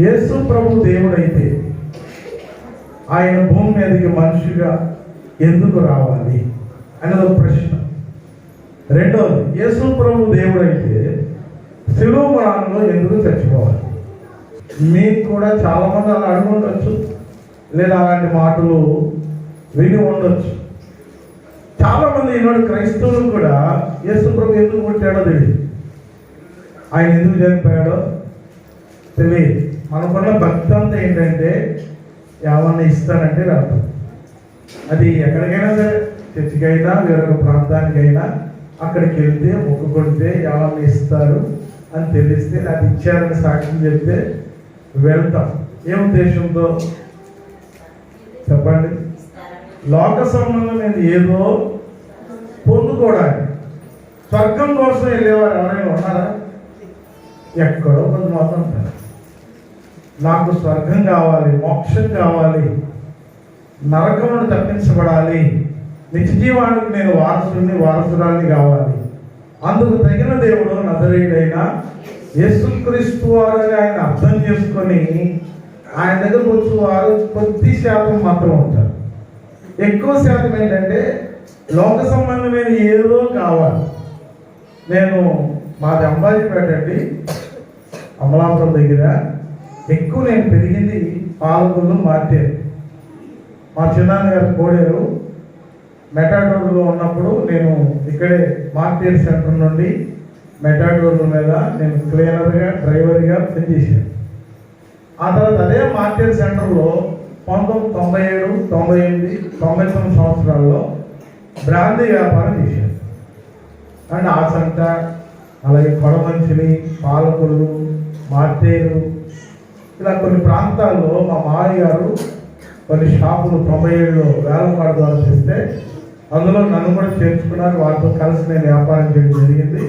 యేసు ప్రభు దేవుడైతే ఆయన భూమి మీదకి మనిషిగా ఎందుకు రావాలి అనేది ఒక ప్రశ్న. రెండవది, యేసు ప్రభు దేవుడైతే శిలువ మరణంలో ఎందుకు చచ్చిపోవాలి? మీకు కూడా చాలామంది అలా అడిగి ఉండొచ్చు, లేదా అలాంటి మాటలు విని ఉండొచ్చు. చాలామంది ఈనాడు క్రైస్తవులు కూడా యేసు ప్రభు ఎందుకు పుట్టాడో తెలియదు, ఆయన ఎందుకు చనిపోయాడో తెలియదు. మనకున్న భక్తి అంతా ఏంటంటే ఏమన్నా ఇస్తానంటే రాదు. అది ఎక్కడికైనా సరే, చర్చికైనా వేరొక ప్రాంతానికైనా అక్కడికి వెళ్తే మొక్కుకొడితే ఏమన్నా ఇస్తారు అని తెలిస్తే, అది ఇచ్చారని సాక్ష్యం చెప్తే వెళ్తాం. ఏ ఉద్దేశంతో చెప్పండి? లోక సంబంధమైన ఏదో పొందుకోవడానికి. స్వర్గం కోసం వెళ్ళేవారు ఎవరైనా ఉన్నారా? ఎక్కడో కొంత మాత్రం ఉంటారు. నాకు స్వర్గం కావాలి, మోక్షం కావాలి, నరకమును తప్పించబడాలి, నిత్యజీవానికి నేను వారసురాన్ని కావాలి, అందుకు తగిన దేవుడు నజరేయుడైన యేసుక్రీస్తు వారని ఆయన అర్థం చేసుకొని ఆయన దగ్గరకు వచ్చి వారు కొద్ది శాతం మాత్రం ఉంటారు. ఎక్కువ శాతం ఏంటంటే లోక సంబంధమైన ఏదో కావాలి. నేను మాది అంబాజీపేట అండి, అమలాపురం దగ్గర. ఎక్కువ నేను పెరిగింది పాలకొల్లు, మార్టేరు. మా చిన్నాన్న గారు కోడేరు. మెటాడోర్లో ఉన్నప్పుడు నేను ఇక్కడే మార్టేరు సెంటర్ నుండి మెటాడోర్ల మీద నేను క్లీనర్గా, డ్రైవర్గా పనిచేశాను. ఆ తర్వాత అదే మార్టేరు సెంటర్లో 1997, 98, 99 సంవత్సరాల్లో బ్రాందీ వ్యాపారం చేశాను. అండ్ ఆచంట, అలాగే కొడమంచిలి, పాలకొల్లు, మార్టేరు, ఇలా కొన్ని ప్రాంతాల్లో మా మామయ్య గారు కొన్ని షాపులు 97లో వేలంపాట ద్వారా చేస్తే అందులో నన్ను కూడా చేర్చుకున్నారు. వారితో కలిసి నేను వ్యాపారం చేయడం జరిగింది.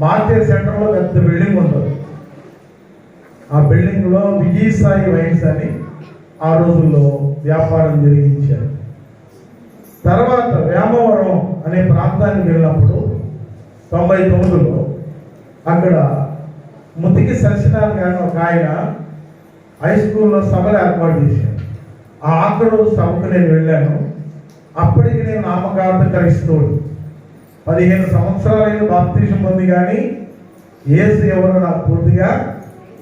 మార్టేరు సెంటర్లో పెద్ద బిల్డింగ్ ఉంటుంది. ఆ బిల్డింగ్లో విజయసాయి వైన్స్ అని ఆ రోజుల్లో వ్యాపారం జరిగించారు. తర్వాత వేమవరం అనే ప్రాంతానికి వెళ్ళినప్పుడు 99లో అక్కడ ముతికి సత్యనారాయణ గారిని ఒక ఆయన హై స్కూల్లో సభలు ఏర్పాటు చేశాను. ఆ ఆఖరు సభకు నేను వెళ్ళాను. అప్పటికి నేను నామకార్థ క్రైస్తవుడు. 15 సంవత్సరాలైన బాప్తిజం పొంది, కానీ యేసు ఎవరో నాకు పూర్తిగా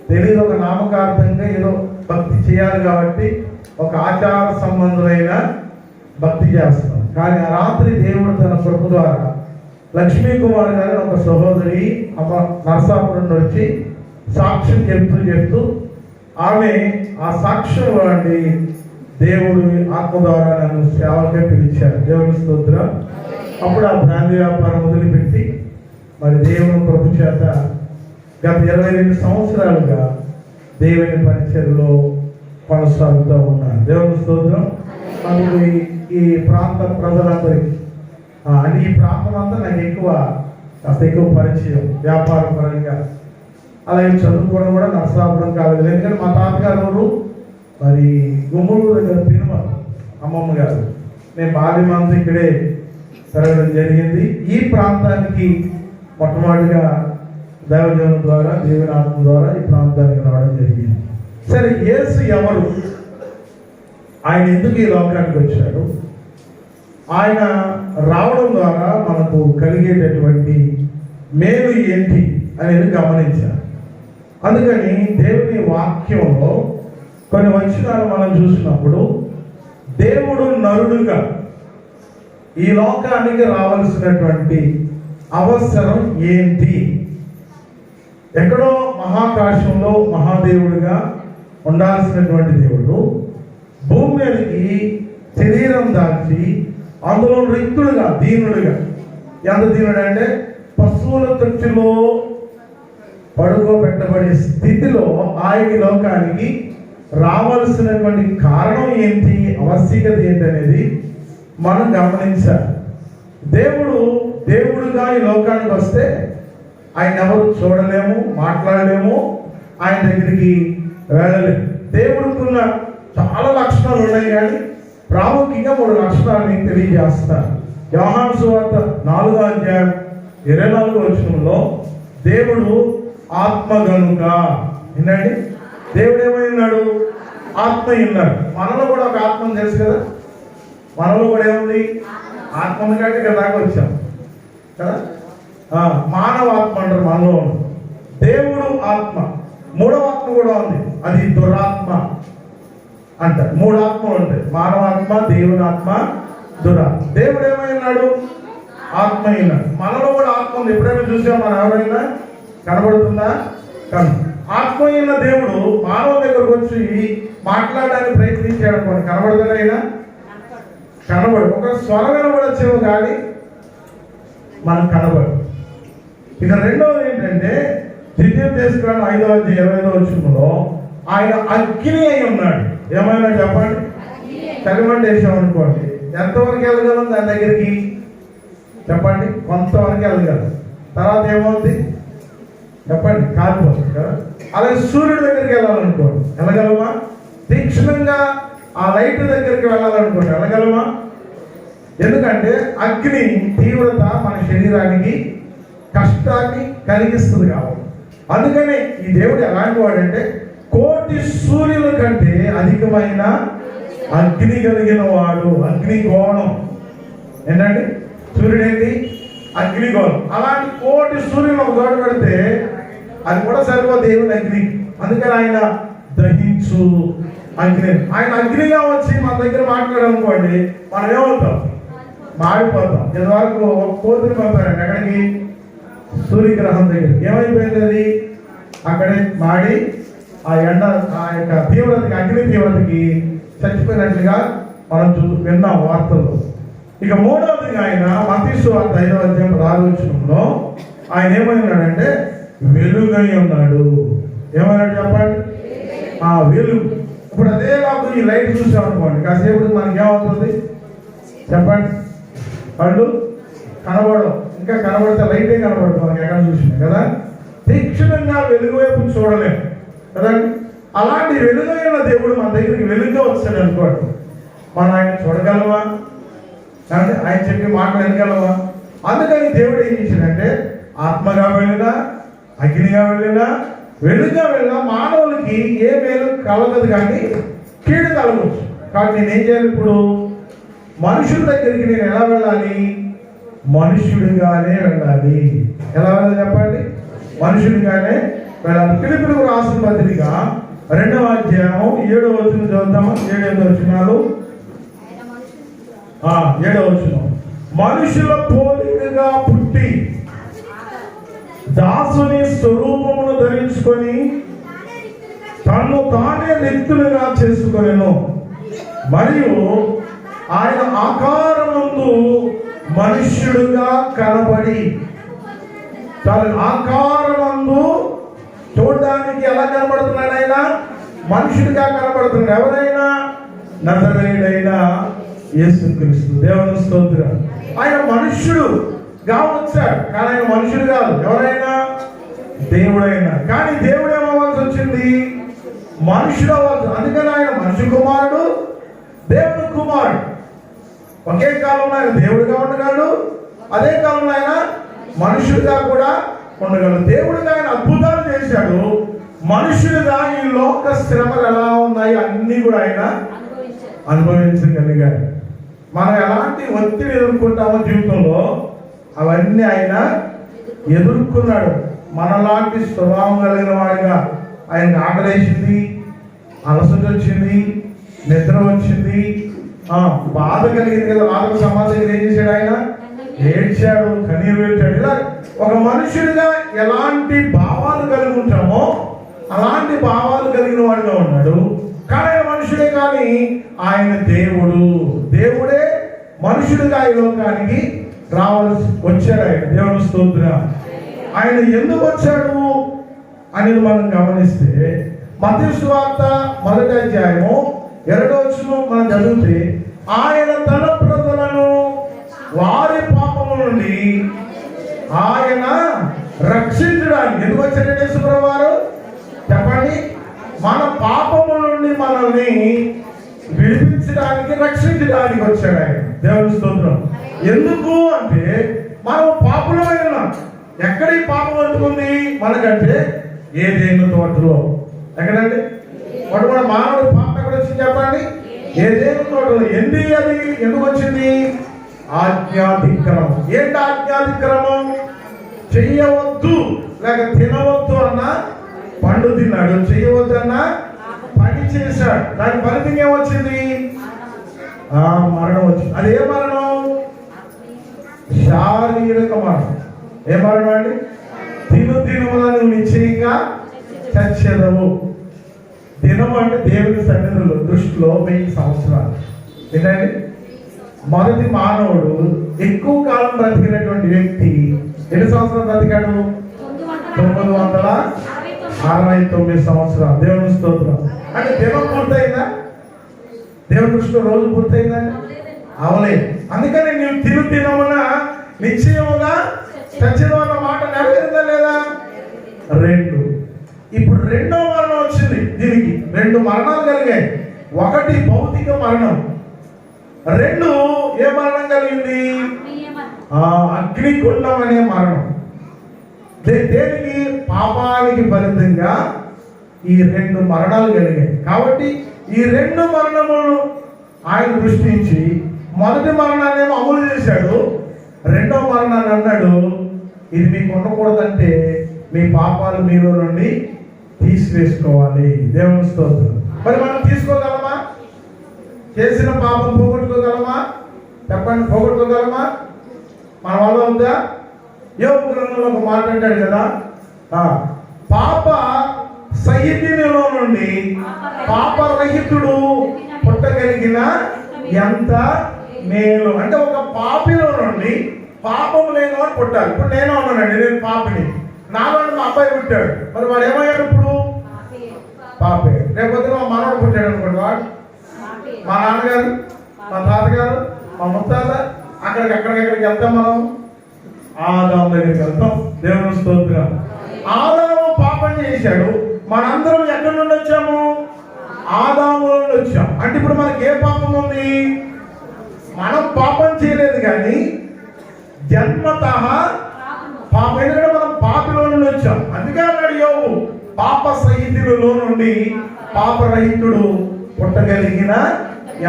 తెలియదు. ఒక నామకార్థంగా ఏదో భక్తి చేయాలి కాబట్టి ఒక ఆచార సంబంధమైన భక్తి చేస్తాను. కానీ ఆ రాత్రి దేవుడు తన కృప ద్వారా లక్ష్మీ కుమార్ గారు ఒక సహోదరి నరసాపురం వచ్చి సాక్ష్యం చెప్తూ ఆమె ఆ సాక్ష్యం వాడి దేవుడు ఆత్మ ద్వారా నన్ను సేవకే పిలిచారు. దేవుని స్తోత్రం. అప్పుడు ఆ బ్రాందీ వ్యాపారం వదిలిపెట్టి మరి దేవుని కృప చేత గత 22 సంవత్సరాలుగా దేవుని పరిచర్లో కొనసాగుతూ ఉన్నాను. దేవుని స్తోత్రం. మనకు ఈ ప్రాంత ప్రజలందరికీ అంటే ఈ ప్రాంతం అంతా నాకు ఎక్కువ పరిచయం వ్యాపార పరంగా. అలాగే చదువుకోవడం కూడా నరసాపురం కాలేదు. ఎందుకంటే మా తాతగారు మరి గుమ్మూరు దగ్గర పినుమ అమ్మమ్మ గారు. నేను బాల్యమంతా ఇక్కడే పెరగడం జరిగింది. ఈ ప్రాంతానికి మొట్టమొదటిగా దైవజనం ద్వారా, దేవుని ఆత్మ ద్వారా ఈ ప్రాంతానికి రావడం జరిగింది. సరే, యేసు ఎవరు? ఆయన ఎందుకు ఈ లోకానికి వచ్చాడు? ఆయన రావడం ద్వారా మనకు కలిగేటటువంటి మేలు ఏంటి అనేది గమనించాలి. అందుకని దేవుని వాక్యంలో కొన్ని వచనాలు మనం చూసినప్పుడు దేవుడు నరుడుగా ఈ లోకానికి రావాల్సినటువంటి అవసరం ఏంటి? ఎక్కడో మహాకాశంలో మహాదేవుడిగా ఉండాల్సినటువంటి దేవుడు భూమి మీదకి శరీరం దాల్చి అందులో రిక్తుడుగా, దీనుడుగా, ఎంత దీనుడు అంటే పశువుల తొట్టిలో పడుకోబెట్టబడే స్థితిలో ఆయన లోకానికి రావాల్సినటువంటి కారణం ఏంటి, ఆవశ్యకత ఏంటి అనేది మనం గమనించాలి. దేవుడుగా ఈ లోకానికి వస్తే ఆయన ఎవరు చూడలేము, మాట్లాడలేము, ఆయన దగ్గరికి వెళ్ళలేము. దేవుడికున్న చాలా లక్షణాలు ఉన్నాయి, కానీ ప్రాముఖ్యంగా 3 లక్షణాలు మీకు తెలియజేస్తారు. యోహాను సువార్త 4వ అధ్యాయం 24వ వచనంలో దేవుడు ఆత్మ గనుక, ఏంటండి? దేవుడు ఏమై ఉన్నాడు? ఆత్మ ఉన్నాడు. మనలో కూడా ఒక ఆత్మ తెలుసు కదా. మనలో కూడా ఏముంది? ఆత్మ ఉంది కాబట్టి ఇక్కడ దాకా వచ్చాం కదా. మానవ ఆత్మ అంటారు మనలో ఉంది. దేవుడు ఆత్మ. మూడవ ఆత్మ కూడా ఉంది, అది దురాత్మ అంటారు. మూడు ఆత్మలు ఉంటాయి, మానవాత్మ, దేవుని ఆత్మ, దురాత్మ. దేవుడు ఏమై ఉన్నాడు? ఆత్మ అయినాడు. మనలో కూడా ఆత్మ ఉంది. ఎప్పుడైనా చూసాం మనం? ఎవరైనా కనబడుతుందా? కను ఆత్మ అయిన దేవుడు మానవ దగ్గరకు వచ్చి మాట్లాడడానికి ప్రయత్నించాడు అనుకోండి, కనబడుతున్నాయినా? కనబడు. ఒక స్వరం వినబడొచ్చేమో కానీ మనకు కనబడు. ఇక రెండవది ఏంటంటే, ద్వితీయోపదేశకాండం 5:25 వచనంలో ఆయన అగ్ని అయి ఉన్నాడు. ఏమైనా చెప్పండి. కలిమంట వేసాం అనుకోండి, ఎంతవరకు వెళ్ళగలం దాని దగ్గరికి? చెప్పండి. కొంతవరకు వెళ్ళగలం. తర్వాత ఏమవుతుంది చెప్పండి? కాలిపోతుంది కదా. అలాగే సూర్యుడి దగ్గరికి వెళ్ళాలనుకోండి, వెళ్ళగలమా? తీక్షణంగా ఆ లైట్ దగ్గరికి వెళ్ళాలనుకోండి, వెళ్ళగలమా? ఎందుకంటే అగ్ని తీవ్రత మన శరీరానికి కష్టాన్ని కలిగిస్తుంది కాబట్టి. అందుకని ఈ దేవుడు ఎలాంటి వాడంటే, కోటి సూర్యుల కంటే అధికమైన అగ్ని కలిగిన వాడు. అగ్నిగోళం ఏంటండి? సూర్యుడు ఏంటి? అగ్నిగోళం. అలాంటి కోటి సూర్యులు ఒక చోట పెడితే అది కూడా సరిపోదు దేవుని అగ్ని. అందుకని ఆయన దహించు అగ్ని. ఆయన అగ్నిగా వచ్చి మన దగ్గర మాట్లాడాలనుకోండి, మనం ఏమవుతాం? మాడిపోతాం. ఇంతవరకు కోతిని పంపారండి ఎక్కడికి? సూర్యగ్రహం దగ్గర. ఏమైపోయింది అది? అక్కడే మాడి ఆ ఎండ, ఆ యొక్క తీవ్రతకి, అగ్ని తీవ్రతకి చచ్చిపోయినట్లుగా మనం విన్నాం వార్తల్లో. ఇక మూడవదిగా ఆయన మత్తయి సువార్త 5:16 ఆయన ఏమైనాడంటే వెలుగై ఉన్నాడు. ఏమన్నాడు చెప్పండి? వెలుగు. ఇప్పుడు అదే కాదు, ఈ లైట్ చూసాం అనుకోండి, కాసేపు మనకి ఏమవుతుంది చెప్పండి? కళ్ళు కనబడవు. ఇంకా కనబడితే లైటే కనబడుతుంది మనకి, ఎక్కడ చూసినా కదా. తీక్షణంగా వెలుగు వైపు చూడలేము కదండి. అలాంటి వెలుగైన దేవుడు మన దగ్గరికి వెలుగుగా వచ్చాడు అనుకోండి, మనం ఆయన చూడగలమా? అంటే ఆయన చెప్పి మాటలు వినగలమా? అందుకని దేవుడు ఏం చేశాడంటే, ఆత్మగా వెళ్ళినా, అగ్నిగా వెళ్ళినా, వెలుగుగా వెళ్ళినా మానవులకి ఏ మేలు కలగదు కానీ కీడు కలగవచ్చు. కాబట్టి నేనేం చేయాలి? ఇప్పుడు మనుషుల దగ్గరికి నేను ఎలా వెళ్ళాలి? మనుష్యుడిగానే వెళ్ళాలి. ఎలా వెళ్ళాలి చెప్పండి? మనుషుడిగానే వెళ్ళాలి. ఫిలిప్పీయులకు రాసిన పత్రిక 2వ అధ్యాయం 7వ వచనం చదువుతామా? 7-8 వచనాలు. 7వ వచనం. మనుషుల పోలికగా పుట్టి దాసుని స్వరూపమును ధరించుకొని తన్ను తానే రిక్తులుగా చేసుకొనెను. మరియు ఆయన ఆకారమందు మనుష్యుడుగా కనబడి, తన ఆకారమందు చూడడానికి ఎలా కనబడుతున్నాడు? ఆయన మనుషుడిగా కనబడుతున్నాడు. ఎవరైనా? నజరేయుడైన యేసుక్రీస్తు. దేవుని స్తోత్రం. ఆయన మనుష్యుడుగా వచ్చాడు కానీ ఆయన మనుషుడు కాదు. ఎవరైనా? దేవుడైనా. కానీ దేవుడు ఏమవ్వాల్సి వచ్చింది? మనుషుడు అవ్వాలి. అందుకని ఆయన మనుషు కుమారుడు, దేవుడు కుమారుడు. ఒకే కాలంలో ఆయన దేవుడిగా ఉండగలడు, అదే కాలంలో ఆయన మనుషుడిగా కూడా ఉండగలడు. దేవుడిగా ఆయన అద్భుతాలు చేశాడు. మనుషుడిగా ఈ లోక శ్రమలు ఎలా ఉన్నాయి అన్ని కూడా ఆయన అనుభవించగలిగాడు. మనం ఎలాంటి ఒత్తిడి ఎదుర్కొంటామో జీవితంలో అవన్నీ ఆయన ఎదుర్కొన్నాడు. మనలాంటి స్వభావం కలిగిన వాడిగా ఆయనకు ఆకలేసింది, అలసట వచ్చింది, నిద్ర వచ్చింది, బాధ కలిగింది కదా. బాధకు సమాజం ఏం చేశాడు? ఆయన ఏడ్చాడు, కన్నీరు పెట్టాడు. ఇలా ఒక మనుషుడిగా ఎలాంటి భావాలు కలిగి ఉంటామో అలాంటి భావాలు కలిగిన వాడిగా ఉన్నాడు. కానీ ఆయన మనుషుడే, కానీ ఆయన దేవుడు. దేవుడే మనుషుడిగా ఈ లోకానికి రావాల్సి వచ్చాడు. ఆయన దేవుని స్తోత్రం. ఆయన ఎందుకు వచ్చాడు అనేది మనం గమనిస్తే మత్తయి సువార్త 1వ అధ్యాయము 2వ వచనం మనం చదివితే, ఆయన తన ప్రజలను వారి పాపము నుండి ఆయన రక్షించడానికి ఎందుకు వచ్చాడు? యేసుప్రభువు వారు చెప్పండి. మన పాపము నుండి మనల్ని విడిపించడానికి, రక్షించడానికి వచ్చాడు ఆయన. దేవుని స్తోత్రం. ఎందుకు అంటే మనం పాపులమై ఉన్నాం. ఎక్కడ ఈ పాపం అంటుకుంది మనకంటే? ఏదైనా తోటలో. ఎక్కడంటే వాడు కూడా మానవుడు పాపం ఎక్కడ వచ్చింది చెప్పండి? ఏదేను తోటలో. అది ఎందుకు వచ్చింది? ఆజ్ఞాతిక్రమం. ఏంటి ఆజ్ఞాతిక్రమం? చెయ్యవద్దు లేక తినవద్దు అన్న పండు తిన్నాడు, చెయ్యవద్దు అన్న పని చేశాడు. దాని ఫలితం ఏమొచ్చింది? మరణం వచ్చింది. అది ఏ మరణం? శారీరక మరణం. ఏ మరణం అండి? దినమున నువ్వు నిశ్చయంగా చచ్చెదవు. దినం అంటే దేవుని సన్నిధిలో దృష్టిలో 1000 సంవత్సరాలు. ఏంటండి? మొదటి మానవుడు ఎక్కువ కాలం బ్రతికినటువంటి వ్యక్తి ఎన్ని సంవత్సరాలు బ్రతికాడు? 969 సంవత్సరాలు. దేవుని స్తోత్రం. అంటే దినం పూర్తయిందా? దేవుని దృష్టిలో రోజు పూర్తయిందా? అవలేదు. అందుకని నీవు దినమున నిశ్చయముగా చచ్చెదవు అన్న మాట నెరవేరిందా లేదా? 2. ఇప్పుడు రెండో మరణం వచ్చింది. దీనికి 2 మరణాలు కలిగాయి. ఒకటి భౌతిక మరణం, 2 ఏ మరణం కలిగింది? అగ్నికుండం అనే మరణం. దేనికి? పాపానికి ఫలితంగా ఈ 2 మరణాలు కలిగాయి. కాబట్టి ఈ 2 మరణములు ఆయన దృష్టించి మొదటి మరణాన్ని ఏమో అమలు చేశాడు, రెండో మరణాన్ని అన్నాడు ఇది మీకు ఉండకూడదంటే మీ పాపాలు మీలో నుండి తీసివేసుకోవాలి. దేవుని స్తోత్రం. మరి మనం తీసుకోగలమా? చేసిన పాపం పోగొట్టుకోగలమా? చెప్పండి, పోగొట్టుకోగలమా? మన వల్ల ఉందా? యోబు గ్రంథంలో ఒక మాట అంటాడు కదా, పాప సహితునిలో నుండి పాపరహితుడు పుట్టగలిగిన ఎంత మేలు. అంటే ఒక పాపిలో నుండి పాపం లేని వాడు పుట్టాలి. ఇప్పుడు నేను ఉన్నానండి, నేను పాపిని, నాలో మా అబ్బాయి పుట్టాడు. మరి వాడు ఏమయ్యాడు? ఇప్పుడు పాపే. రేపొద్దున మా మనవాడు పుట్టాడు అనుకోండి, వాడు మా నాన్నగారు, మా తాతగారు, మా ముత్తాత ఎక్కడికి వెళ్తాం? మనం ఆదాము దగ్గరికి వెళ్తాం. దేవుని స్తోత్రం. ఆదాము పాపం చేశాడు. మనందరం ఎక్కడి నుండి వచ్చాము? ఆదాము నుండి వచ్చాం. అంటే ఇప్పుడు మనకి ఏ పాపం ఉంది? మనం పాపం చేయలేదు కానీ జన్మతః పాపం. ఎందుకంటే మనం పాపిలో నుండి వచ్చాం. అందుకే అన్నాడు యోబు, పాప సహితులలో నుండి పాపరహితుడు పుట్టగలిగిన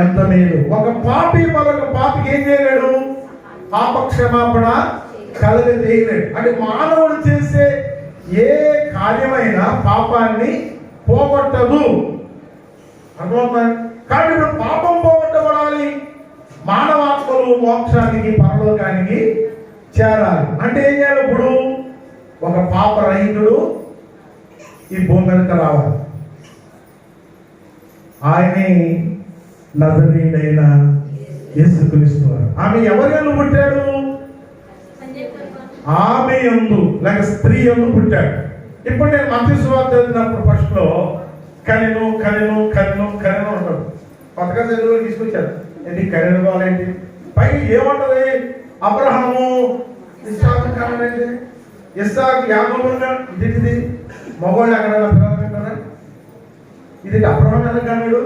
ఎంత మేలు. ఒక పాపి మరొక పాపికి ఏం చేయలేడు? పాప క్షమాపణ కలగజేయలేడు. అంటే మానవుడు చేసే ఏ కార్యమైనా పాపాన్ని పోగొట్టదు. అర్థమవుతుంది? కాబట్టి ఇప్పుడు పాపం పోగొట్టబడాలి, మానవాత్మలు మోక్షానికి పరలోకానికి చేరాలి అంటే ఏం చేయాలి? ఇప్పుడు ఒక పాప రహితుడు ఈ భూమి మీదకి రావాలి. ఆయనే నజరేయుడైన యేసుక్రీస్తు వారు. ఆమె ఎవరి యందు పుట్టాడు? ఆమె యందు లేక స్త్రీ యందు పుట్టాడు. ఇప్పుడు నేను మత్తయి సువార్త చదివినప్పుడు ఫస్ట్ లో కనెను కనెను కనెను కనెను అంటాడు. కొత్తగా తెలుగులో తీసుకొచ్చారు. ఏంటి కనెను కావాలేంటి? పైకి ఏముంటది? అబ్రహాము ఇస్సాకు కనెంటి, ఇస్సాకు యాకోబు. ఇది మగవాళ్ళు ఎక్కడైనా పిల్లలు, ఇది అబ్రహాం ఎలా కన్నాడు,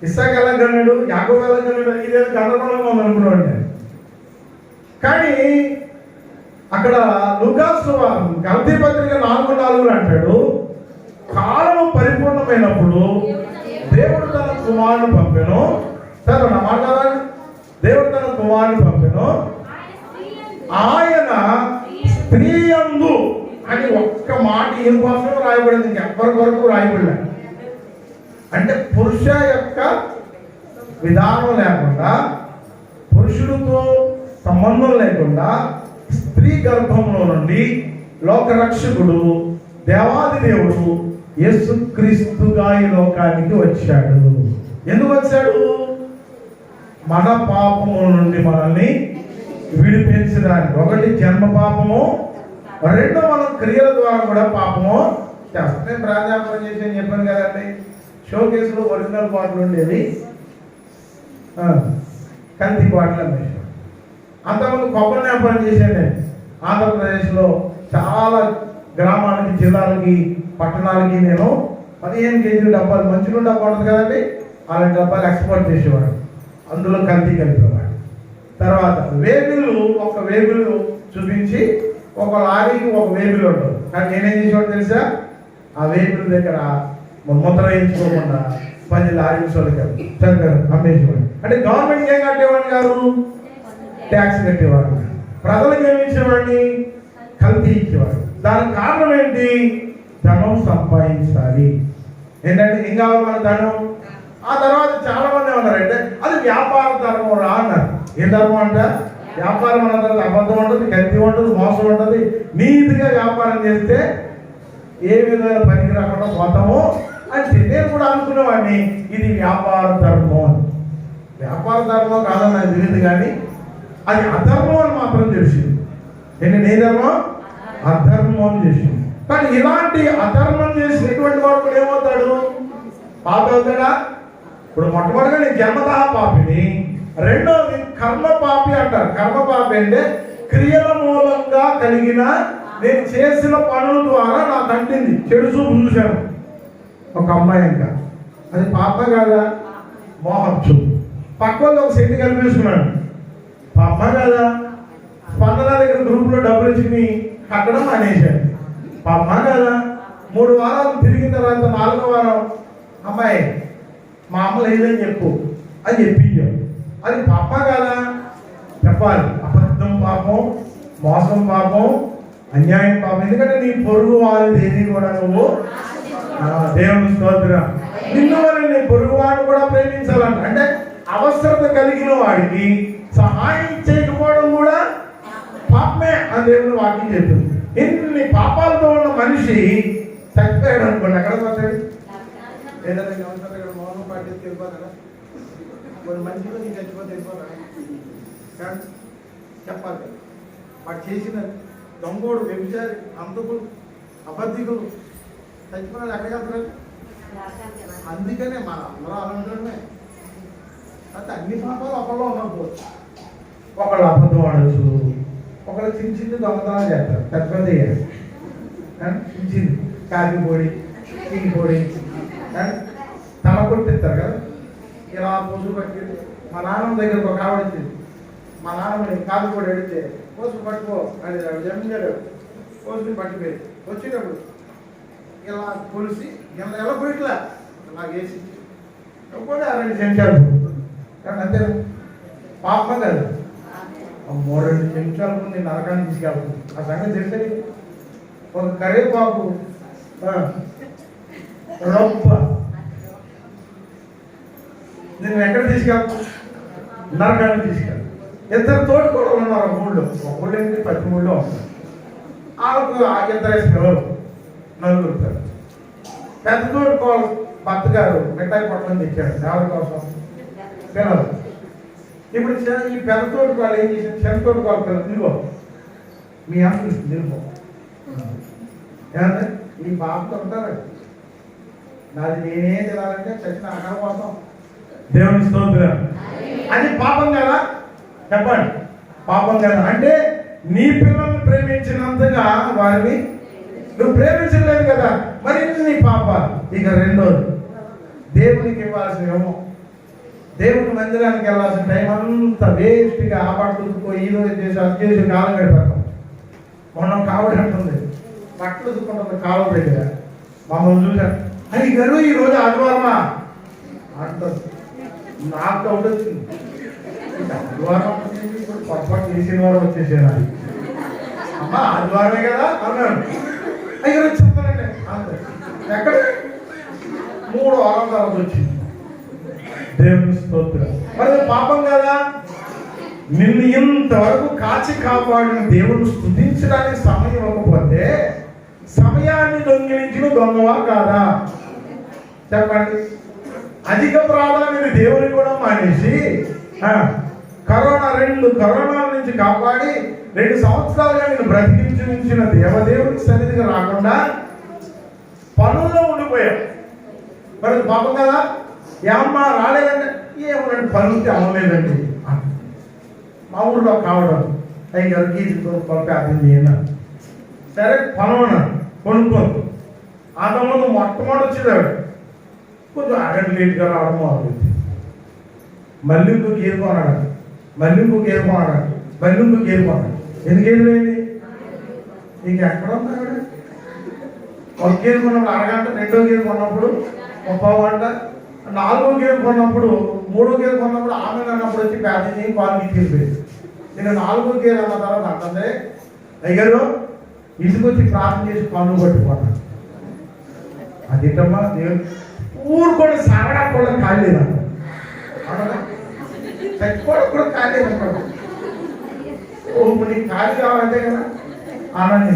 ఇస్సాకు ఎలా కన్నాడు, యాకోబు ఎలా కన్నాడు? ఇదే గందరగోళంగా ఉంది అనుకున్నాడు నేను. కానీ అక్కడ లూకాసు గలతీ పత్రిక 4:4 అంటాడు, కాలము పరిపూర్ణమైనప్పుడు దేవుడు తన కుమారుని పంపెను. సరే నా మాట కదా, దేవుడు తన కుమారుని పంపెను, ఆయన స్త్రీ యందు అని ఒక్క మాట ఏం కోసం రాయబడింది, ఇంకెవ్వరి వరకు రాయబడలే. అంటే పురుష యొక్క విధానం లేకుండా, పురుషుడితో సంబంధం లేకుండా స్త్రీ గర్భంలో నుండి లోకరక్షకుడు దేవాది దేవుడు యేసుక్రీస్తుగా ఈ లోకానికి వచ్చాడు. ఎందుకు వచ్చాడు? మన పాపము నుండి మనల్ని విడిపించడానికి. ఒకటి జన్మ పాపము, 2 మనం క్రియల ద్వారా కూడా పాపము చేస్తాం. నేను ప్రాణాపన చేసి చెప్పాను కదండి, షో కేసులో ఒరిజినల్ బాటిల్ ఉండేది, కల్తీ బాటిల్ అమ్మేసాం. అంతకుముందు కొబ్బరి వ్యాపారం చేశాను నేను. ఆంధ్రప్రదేశ్లో చాలా గ్రామాలకి, జిల్లాలకి, పట్టణాలకి నేను 15 కేజీల డబ్బాలు, మంచినీళ్ళ డబ్బా ఉంటుంది కదండి, 6 డబ్బాలు ఎక్స్పోర్ట్ చేసేవాడు. అందులో కల్తీ కలిపేవాడు. తర్వాత వేబిల్లు, ఒక వేబిల్లు చూపించి ఒక లారీకి ఒక వేబిల్ ఉంటుంది. కానీ నేనేం చేసేవాడు తెలుసా? ఆ వేబిల్ దగ్గర ముద్ర వేయించుకోకుండా 10 లారీస్ వాళ్ళకి అమ్మేసేవాడు. అంటే గవర్నమెంట్ ఏం కట్టేవాడిని కాదు, ట్యాక్స్ కట్టేవాడు. ప్రజలకు ఏమి ఇచ్చేవాడిని, కల్తీ ఇచ్చేవాడు. దానికి కారణం ఏంటి, ధనం సంపాదించాలి. ఏంటంటే ఏం కావాలి మన ధనం. ఆ తర్వాత చాలా మంది ఏమన్నారంటే అది వ్యాపార ధర్మం రా అన్నారు. ఏ ధర్మం అంట, వ్యాపారం అన్నది అబద్ధం ఉంటుంది, కల్తీ ఉంటుంది, మోసం ఉంటుంది. నీతిగా వ్యాపారం చేస్తే ఏ విధమైన పనికి రాకుండా పోతామో అంటే నేను కూడా అనుకునేవాడిని ఇది వ్యాపార ధర్మం అని. వ్యాపార ధర్మం కాదని నాకు తెలియదు, కానీ అది అధర్మం అని మాత్రం తెలిసింది. ఏంటంటే ఏ ధర్మం, అధర్మం అని చేసింది. కానీ ఇలాంటి అధర్మం చేసినటువంటి వాడు కూడా ఏమవుతాడు, పాపి అవుతాడా. ఇప్పుడు మొట్టమొదటిగా నేను జన్మతః పాపిని, రెండోది కర్మ పాపి అంటారు. కర్మ పాపి అంటే క్రియల మూలంగా కలిగిన, నేను చేసిన పనుల ద్వారా నాకు అంటింది, చెడు చూపు చూశాను ఒక అమ్మాయి, ఇంకా అది పాప కాదా, మోహం చూపు. పక్కన ఒక సెంటు కనిపిస్తున్నాడు, పాప కాదా. స్పందన దగ్గర గ్రూప్లో డబ్బులు ఇచ్చి కట్టడం అనేసాడు, పాప కాదా. 3 వారాలు తిరిగిన తర్వాత 4వ వారం అమ్మాయి మా అమ్మ లేదని చెప్పు అని చెప్పించాం, అది పాప కాదా, చెప్పాలి. అబద్ధం పాపం, మోసం పాపం, అన్యాయం పాపం. ఎందుకంటే నీ పొరుగు వారిది ఏది కూడా నువ్వు, దేవుని స్తోత్రం, నిన్ను వల్ల నీ పొరుగు వాడిని కూడా ప్రేమించాలంట. అంటే అవసరత కలిగిన వాడికి సహాయం చేయకపోవడం కూడా పాపమే అని దేవుని వాక్యం చెప్తుంది. ఇన్ని పాపాలతో ఉన్న మనిషి చచ్చిపోయాడు అనుకోండి, ఎక్కడ పోతాడు, ఏదైనా ఇక్కడ మౌనం పాటిస్తే వెళ్ళిపోతాడా, కొన్ని మంచిగా నీకు చచ్చిపోతే వెళ్ళిపోతాడా. కానీ చెప్పాలి కదా, వాడు చేసిన దొంగోడు, వ్యభిచారి, అంతకులు, అబద్ధికులు చచ్చిపోయినాడు ఎక్కడికి వెళ్తారు. అందుకనే మన అందరూ అలాంటిమే. అయితే అన్ని పాపాలు ఒకళ్ళు ఉండకపోవచ్చు. ఒకళ్ళు అబద్ధం ఆడచ్చు, ఒకళ్ళు చిన్న చిన్న దొంగతనాలు చేస్తారు, పెద్ద చిన్న చిన్న కాకి పొడి, టీకి పొడి, తల కొట్టిస్తారు కదా. ఇలా పొసులు పట్టి మా నాన్నమ్మ దగ్గరకు ఒక ఆవిడ వచ్చింది. మా నాన్నమ్మని కాకి పొడి అడిగితే పోసులు పట్టుకో అని జమించాడు. పోసులు పట్టిపోయి వచ్చేటప్పుడు ఇలా కొలిసి ఎలా పోయిట్లా నాకు వేసి కూడా 2 చెంచాలు అంతే. పాపం కాదు, 2 చెంచాలు నేను నరకాన్ని తీసుకెళ్తాను. ఆ సంగతి తెలిసే. ఒక కరివేపాకు రొప్ప నేను ఎక్కడ తీసుకెళ్తాను, నరకాన్ని తీసుకెళ్తాను. 2 తోటికోడలు ఉన్నారు ఒక ఊళ్ళో. ఒక ఊళ్ళో ఏంటి, 10 ఊళ్ళో ఉంటారు. వాళ్ళకు 2 పిల్లలు, 4 పిల్లలు. పెద్ద తోటికోడలు భర్త గారు మిఠాయి పొట్టలను తెచ్చాడు ఎవరి కోసం, పిల్లలు. ఇప్పుడు ఈ పెద్ద తోటికోడలు ఏం చేసింది, చిన్న తోటికోడలు పిల్లలు నిలువ మీ అమ్మ నిలుపో ఏమంటే ఈ బాబుతో ఉంటారు. నాది నేనే తినాలంటే చచ్చిన అక్కడ పోతాం. దేవుని స్తోత్రం. అది పాపం కదా, చెప్పండి, పాపం కదా. అంటే నీ పిల్లల్ని ప్రేమించినంతగా వారిని నువ్వు ప్రేమించలేదు కదా, మరి నీ పాప. ఇక రెండోది, దేవునికి ఇవ్వాల్సినేమో, దేవుని మందిరానికి వెళ్ళాల్సిన టైం అంతా వేస్ట్గా ఆపట్టుకుపోయి ఈదో చేసి అది చేసి కాలం గడిపెడతాం. మొన్న కావడం అంటుంది, బట్టలు దుక్కుంటుంది కాలం దగ్గర. మమ్మల్ని చూశాను, అది గరు ఈరోజు ఆదివారమా అంటుంది. నాకు డౌట్ వచ్చింది, ఆదివారం ఇప్పుడు పొరపాటు చేసిన వారు వచ్చేసాను. అది అమ్మ ఆదివారమే కదా అన్నాను. అయ్యో చెప్తానండి అంతే. ఎక్కడ 3 వారాల తర్వాత వచ్చింది. దేవుని స్తోత్రం. మరి పాపం కదా. నిన్ను ఇంతవరకు కాచి కాపాడిన దేవుడు స్తుతించడానికి సమయం ఇవ్వకపోతే సమయాన్ని దొంగిలించిన దొంగవా కాదా, చెప్పండి. అధిక ప్రాధాన్యత దేవుని కూడా మానేసి కరోనా 2 కరోనాల నుంచి కాపాడి 2 సంవత్సరాలుగా నేను బ్రతికించి ఉంచిన దేవదేవుడి సన్నిధికి రాకుండా పనుల్లో ఉండిపోయాం. మరి పాపం కదా. ఏమమ్మా రాలేదంటే ఏమనండి పనులకి అవ్వలేదండి. మా ఊళ్ళో కావడం అయ్యి గీజుతో పంపేది అయినా సరే పనున్నా కొనుక్కోను. అంతకుముందు మొట్టమొదటి వచ్చేదాడు కొంచెం అరగంట లేట్గా రావడం మొదలైంది. మళ్ళీ ఇంకొక ఏరుకోనాడు, మళ్ళీ ఇంకొక ఏరుకోనాడు, మళ్ళీ ఇంకొక ఏరుకోనాడు. ఎందుకు ఏరిపోయింది? నీకు ఎక్కడ ఉన్నాడు? ఒక గేదె కొన్నప్పుడు అరగంట, రెండో గేదె కొన్నప్పుడు 30 గంట, 4వ గేదె కొన్నప్పుడు, 3వ గేదె కొన్నప్పుడు ఆమె అన్నప్పుడు వచ్చి ప్యాకేజీ పాలు తీసుకెళ్ళిపోయింది. నేను 4వ గేదె అన్న తర్వాత అంటుంది, అయ్యారు ఇంటికి వచ్చి ప్రార్థన చేసి పనులు పట్టుకున్నాను. అదేంటమ్మా దేవుడు ఊరు కూడా సాగడా కూడా కాలేదంట, చచ్చిపోవడం కూడా కాలేదంట. నీకు ఖాళీ కావాలంటే కదా ఆనంది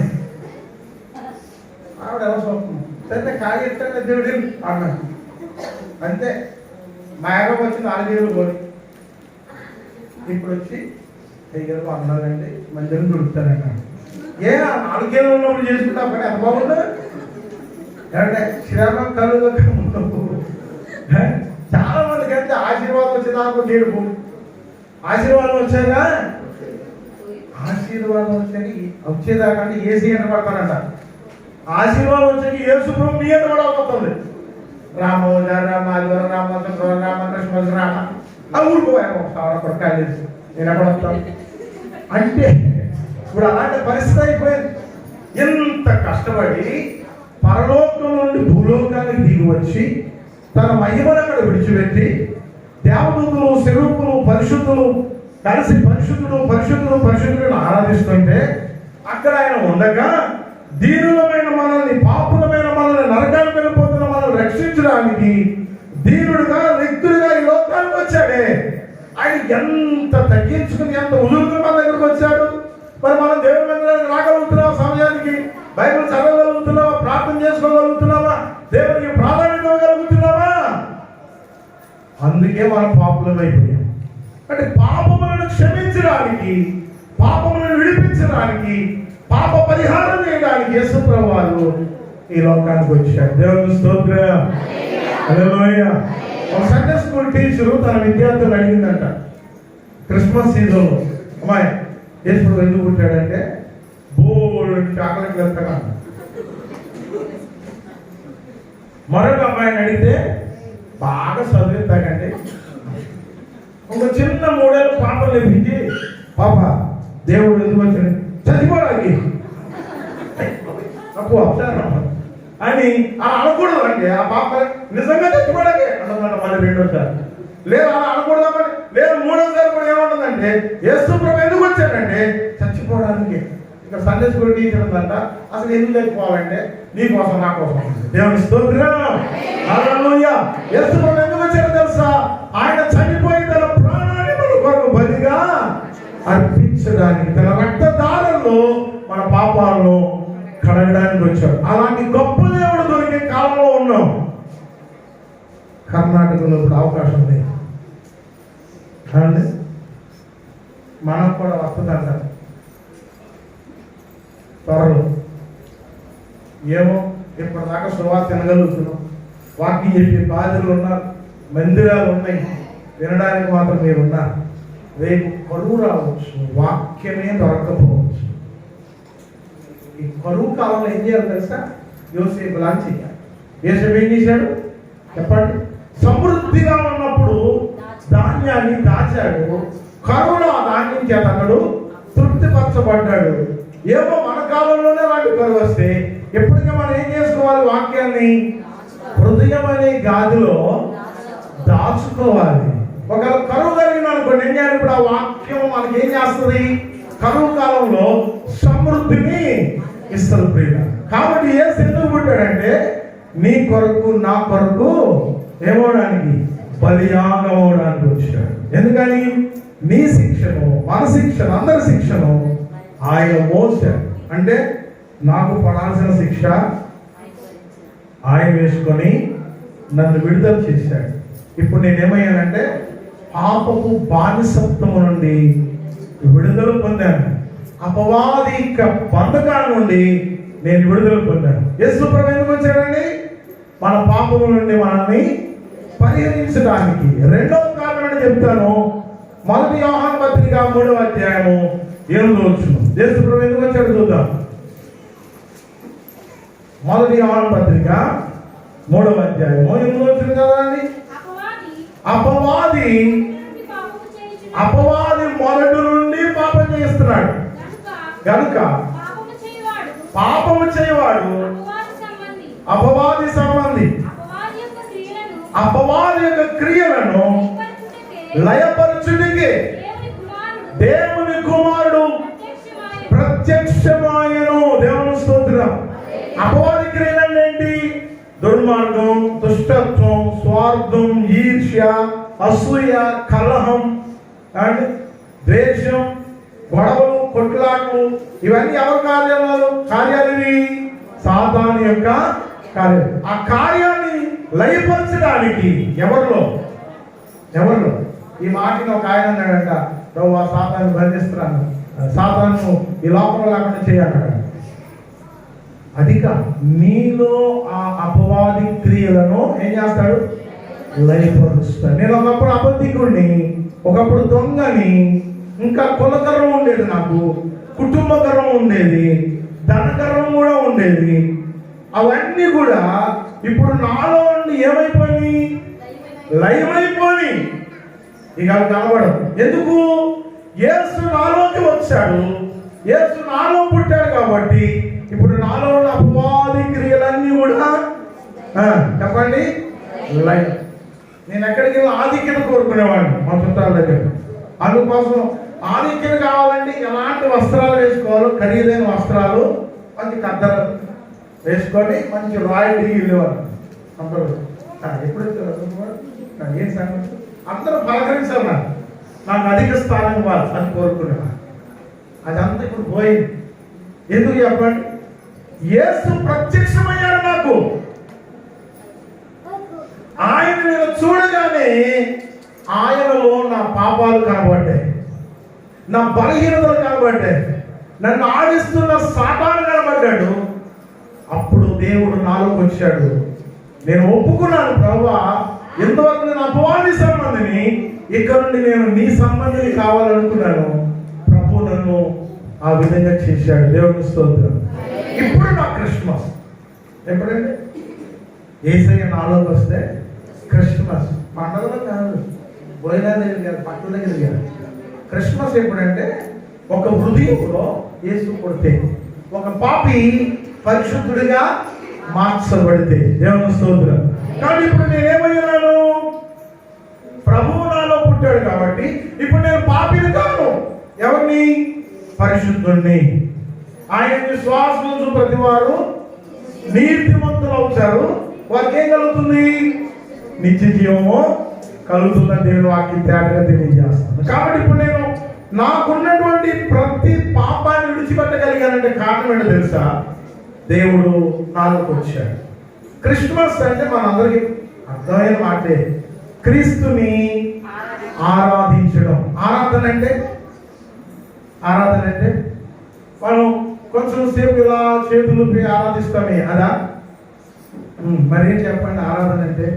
ఆవిడ ఎవరు చూస్తున్నాం సరే ఖాళీ ఇస్తాడు దేవుడు అన్నాడు. అంతే మేఘం వచ్చి 4 ఏళ్ళు పోయి ఇప్పుడు వచ్చి అయ్యారు అన్నారంటే మందిరం దొరుకుతారంట. ఏ 4 ఏళ్ళు ఉన్నప్పుడు చేసుకుంటా పని ఎంత బాగుందో అంటే శ్రమ కలుగు. చాలా మందికి అయితే ఆశీర్వాదం వచ్చేదాకా నేడు ఆశీర్వాదం వచ్చాక వచ్చేదాకా అంటే ఏసీ ఎంట పడతానంట. ఆశీర్వాదం వచ్చాక యేసు ప్రభు నీ ఎంట పడకపోతుంది. రామోజ రామ ఆదివారం రామ రామకృష్ణ రామ ఆ ఊరుకోవాలి కొట్టాలి నేను ఎక్కడ వస్తాను అంటే ఇప్పుడు అలాంటి పరిస్థితి అయిపోయింది. ఎంత కష్టపడి పరలోకం నుండి భూలోకానికి దిగి వచ్చి తన మహిమను అక్కడ విడిచిపెట్టి దేవదూతులు సెరూపులు పరిశుద్ధులు కలిసి పరిశుద్ధులను ఆరాధిస్తుంటే అక్కడ ఆయన ఉండగా దీనులమైన మనల్ని, పాపులమైన మనల్ని, నరకానికి వెళ్ళిపోతున్న మనల్ని రక్షించడానికి దీనుడుగా రిక్తుడిగా ఈ లోకానికి వచ్చాడే. ఆయన ఎంత తగ్గించుకుని ఎంత ఉదురుగా మన దగ్గరకు వచ్చాడు. మరి మనం దేవుని మందిరానికి రాగలుగుతున్నావా? సమయానికి బైబిల్ చదవగలుగుతున్నావా? ప్రార్థన చేసుకోగలుగుతున్నావా? దేవునికి ప్రాధాన్యత ఇవ్వగలుగుతున్నావా? అందుకే మనం పాపులం అయిపోయాం. అంటే పాపములను క్షమించడానికి, పాపములను విడిపించడానికి, పాప పరిహారం చేయడానికి యేసు ప్రభువు ఈ లోకానికి వచ్చాడు. దేవుని స్తోత్రం. హల్లెలూయా. ఒక సండే స్కూల్ టీచరు తన విద్యార్థులు అడిగిందంట క్రిస్మస్ సీజన్లో, అమ్మాయి యేసు ప్రభు ఎందుకు పుట్టాడంటే బోర్డు చాక్లెట్లు ఎత్తగా. మరొక అమ్మాయిని అడిగితే బాగా చదివిస్తాకంటే ఒక చిన్న 3 ఏళ్ళ పాపలు లేపించి, పాప దేవుడు ఎందుకు వచ్చాడు చచ్చిపోవడానికి తక్కువ అని అలా అనకూడదు అంటే ఆ పాప నిజంగా చచ్చిపోవడానికి అంటుందంట. మళ్ళీ 2వసారి లేదు అలా అనకూడదామని లేదు 3వసారి కూడా ఏమంటుందంటే యేసు ప్రభు ఎందుకు వచ్చాడంటే చచ్చిపోవడానికి. ఇక్కడ సండే స్కూల్ టీచర్ ఉందంట, అసలు ఎందుకు చచ్చిపోవాలంటే నీ కోసం నా కోసం. దేవుని స్తోత్రం. హల్లెలూయా. యేసు ప్రభు ఎందుకు వచ్చాడో తెలుసా? ఆయన చనిపోయి తన ప్రాణాన్ని మన కొరకు బలిగా అర్పించడానికి, తన రక్తధారలో మన పాపాలను కడగడానికి వచ్చాడు. అలాంటి గొప్ప దేవుడు దొరికే కాలంలో ఉన్నాం. కర్ణాటకలో ఇప్పుడు అవకాశం లేదు అండి, మనకు కూడా వస్తుందంట త్వరలో. ఏమో ఇప్పటిదాకా సువార్త తినగలుగుతున్నాం, వాక్యం చెప్పే బాధ్యులు ఉన్నారు, మందిరాలు ఉన్నాయి, వినడానికి మాత్రం మీరు ఉన్నారు. రేపు కరువు రావచ్చు, వాక్యమే దొరకపోవచ్చు. ఈ కరువు కాలంలో ఏం చేయాలి తెలుసా? యోసేపు లాంటి చేయాలి. యోసేపు ఏం చేశాడు చెప్పండి? సమృద్ధిగా ఉన్నప్పుడు ధాన్యాన్ని దాచాడు, కరువులో ఆ ధాన్యం చేత అతడు తృప్తిపరచబడ్డాడు. ఏమో మన కాలంలోనే వాటి కరువు వస్తే ఎప్పటికీ మనం ఏం చేసుకోవాలి? వాక్యాన్ని హృదయం అనే గాదిలో దాచుకోవాలి. ఒకవేళ కరువు కలిగిన అనుకోండి ఏం చేయాలి? ఇప్పుడు ఆ వాక్యం మనకి ఏం చేస్తుంది? కరువు కాలంలో సమృద్ధిని ఇస్తుంది ప్రియుల. కాబట్టి యేసు ఎందుకు పుట్టాడంటే నీ కొరకు నా కొరకు ఏమవడానికి, బలియాగం అవడానికి వచ్చాడు. ఎందుకని? నీ శిక్షను, మన శిక్షను, అందరి శిక్షను ఆయన మోసాడు. అంటే నాకు పడాల్సిన శిక్ష ఆయన వేసుకొని నన్ను విడుదల చేశాడు. ఇప్పుడు నేనేమయ్యానంటే పాపపు బానిసత్వము నుండి విడుదల పొందాను, అపవాది బంధకాల నుండి నేను విడుదల పొందాను. యేసు ప్రభు ఎందుకు వచ్చాడండి? మన పాపము నుండి మనల్ని పరిహరించడానికి. 2వ కారణం చెప్తాను. 1 యోహాను పత్రిక 3వ అధ్యాయము 8వ వచనం. యేసు ప్రభు ఎందుకు వచ్చాడు చూద్దాం. 1 యోహాను పత్రిక 3వ అధ్యాయము 8వ వచనం చదవండి. అపవాది మొదటి నుండి పాపం చేస్తున్నాడు కనుక పాపము చేయవాడు అపవాది సంబంధి అపవాది యొక్క క్రియలను లయపరచుటకే దేవుని కుమారుడు ప్రత్యక్షమాయను. దేవుని స్తోత్రం. అపవాది క్రియలు ఏంటి? దుర్మార్గం, దుష్టత్వం, స్వార్థం, ఈర్ష్య, అసూయ, కలహం అండ్ ద్వేషం, గొడవలు, కొట్లాట్లు, ఇవన్నీ ఎవరి కార్యాలు ఇవి? సాతాను యొక్క కార్యాలు. ఆ కార్యాన్ని లయపరచడానికి ఎవరిలో ఈ మాటను ఒక ఆయన అన్నాడంట, నువ్వు ఆ సాతాన్ని బంధిస్తున్నాను, సాతాను ఈ లోపల లేకుండా చేయాలన్నాడు. అదిక నీలో ఆ అపవాది క్రియలను ఏం చేస్తాడు? లయపరుస్తాడు. నేను ఒకప్పుడు అబద్ధికుడిని, ఒకప్పుడు దొంగని, ఇంకా కులగర్వం ఉండేది, నాకు కుటుంబ గర్వం ఉండేది, ధనగర్వం కూడా ఉండేది. అవన్నీ కూడా ఇప్పుడు నాలో నుండి ఏమైపోయి? లయమైపోయి. ఇక అవి కనబడదు. ఎందుకు? యేసు నాలోకి వచ్చాడు, యేసు నాలో పుట్టాడు కాబట్టి ఇప్పుడు నాలో ఉన్న అపవాది క్రియలన్నీ కూడా చెప్పండి లయం. నేను ఎక్కడికి వెళ్ళి ఆధిక్యత కోరుకునేవాడిని మా చుట్టాల దగ్గర. అందుకోసం ఆధిక్యత కావాలంటే ఎలాంటి వస్త్రాలు వేసుకోవాలో, ఖరీదైన వస్త్రాలు, మంచి కద్దరు వేసుకొని మంచి రాయల్టీ వెళ్ళేవారు అందరూ. ఎప్పుడు ఏం సంగతి? అందరూ పలకరించారు, నాకు అధిక స్థానం ఇవ్వాలి అని కోరుకునేవారు. అదంతా ఇప్పుడు పోయింది. ఎందుకు చెప్పండి? యేసు ప్రత్యక్షమయ్యాడు నాకు. ఆయన నేను చూడగానే ఆయనలో నా పాపాలు కనబడ్డాయి, నా బలహీనతలు కనబడ్డాయి, నన్ను ఆడిస్తున్న సాతాను కనబడ్డాడు. అప్పుడు దేవుడు నాలోకి వచ్చాడు. నేను ఒప్పుకున్నాను, ప్రభువా ఎంతవరకు నేను అపవాది సంబంధిని, ఇక్కడ నుండి నేను నీ సంబంధిని కావాలనుకున్నాను. ప్రభు నన్ను ఆ విధంగా చేశాడు. దేవుని స్తోత్రం. ఇప్పుడు నా క్రిస్మస్ ఎప్పుడంటే యేసయ్య నాలోకి వస్తే క్రిస్మస్ పండుగలో కాదు, బోయినా దగ్గర కాదు, పట్టు దగ్గర కాదు. క్రిస్మస్ ఎప్పుడంటే ఒక హృదయంలో యేసు పుడితే, ఒక పాపి పరిశుద్ధుడిగా మార్చబడితే. దేవుని స్తోత్రం. కానీ ఇప్పుడు నేనేమయ్యాను? ప్రభువు నాలో పుట్టాడు కాబట్టి ఇప్పుడు నేను పాపిని కాను. ఎవరిని? పరిశుద్ధుణ్ణి. ఆయన విశ్వాసం ప్రతి వారు నీతిమంతులు అవుతారు. వారికి ఏం కలుగుతుంది? నిత్య జీవము కలుగుతుందని దేవుని వాక్యం తేటగా తెలియజేస్తాను. కాబట్టి ఇప్పుడు నేను నాకున్నటువంటి ప్రతి పాపాన్ని విడిచిపెట్టగలిగానంటే కారణం ఏంటో తెలుసా? దేవుడు నాలోకి వచ్చాడు. క్రిస్మస్ అంటే మనందరికీ అర్థమైన మాటే, క్రీస్తుని ఆరాధించడం. ఆరాధన అంటే మనం కొంచెం సేపు ఇలా చేతులు ఆరాధిస్తామే, అదా? మరేం చెప్పండి ఆరాధన అంటే?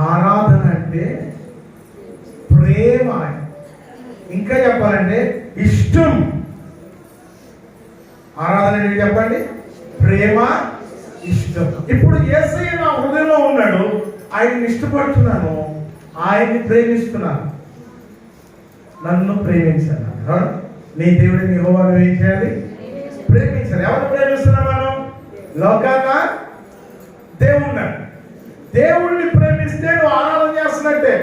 ఆరాధన అంటే ప్రేమ, ఇంకా చెప్పాలంటే ఇష్టం. ఆరాధన అంటే చెప్పండి ప్రేమ, ఇష్టం. ఇప్పుడు యేసయ్య నా హృదయంలో ఉన్నాడు, ఆయన్ని ఇష్టపడుతున్నాను, ఆయన్ని ప్రేమిస్తున్నాను. నన్ను ప్రేమించాను. నీ దేవుడిని యెహోవాను ఏం చేయాలి? ప్రేమించాలి. ఎవరు ప్రేమిస్తున్నాం మనం? లోకాన దేవుణ్ణి ప్రేమిస్తే నువ్వు ఆరాధన చేస్తున్నట్టే,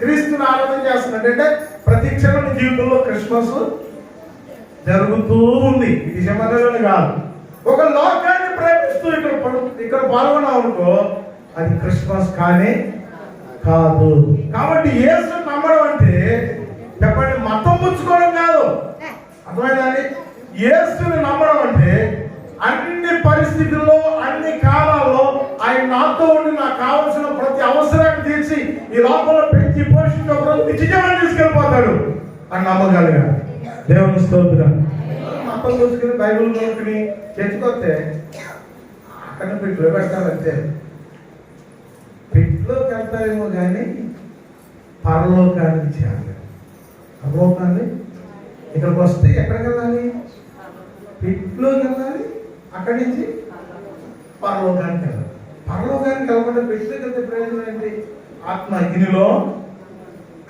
క్రీస్తుని ఆరాధన చేస్తున్నట్టే. అంటే ప్రతి క్షణం నీ జీవితంలో క్రిస్మస్ జరుగుతూ ఉంది. ఈ డిసెంబర్లోనే కాదు. ఒక లోకాన్ని ప్రేమిస్తూ ఇక్కడ పాల్గొన్నావు అనుకో, అది క్రిస్మస్ కానే కాదు. కాబట్టి యేసు నమ్మడం అంటే చెప్పండి మతం పుచ్చుకోవడం కాదు. అర్థమైందండి? యేసుని నమ్మడం అంటే అన్ని పరిస్థితుల్లో, అన్ని కాలాల్లో ఆయన నాతో ఉండి నాకు కావలసిన ప్రతి అవసరాన్ని తీర్చి ఈ లోపల పెంచి పోషించి ఒకరోజు నిజజీవాన్ని తీసుకెళ్ళిపోతాడు అని నమ్మగలిగా. దేవుని స్తోత్రం. మతం చూసుకుని బైబిల్ కొనుక్కుని తెచ్చుకొస్తే అక్కడ పిట్లో పెడతారంతే. పిట్లోకి వెళ్తారేమో కానీ పరలోకానికి చేయాలి. అర్థమవుతుంది? ఇక్కడికి వస్తే ఎక్కడికి వెళ్ళాలి? పిట్లోకి వెళ్ళాలి, అక్కడి నుంచి పరలోకానికి వెళ్ళాలి. పరలోకానికి వెళ్ళకుండా పిట్లోకి వెళ్తే ప్రయోజనం ఏంటి? ఆత్మ అగ్నిలో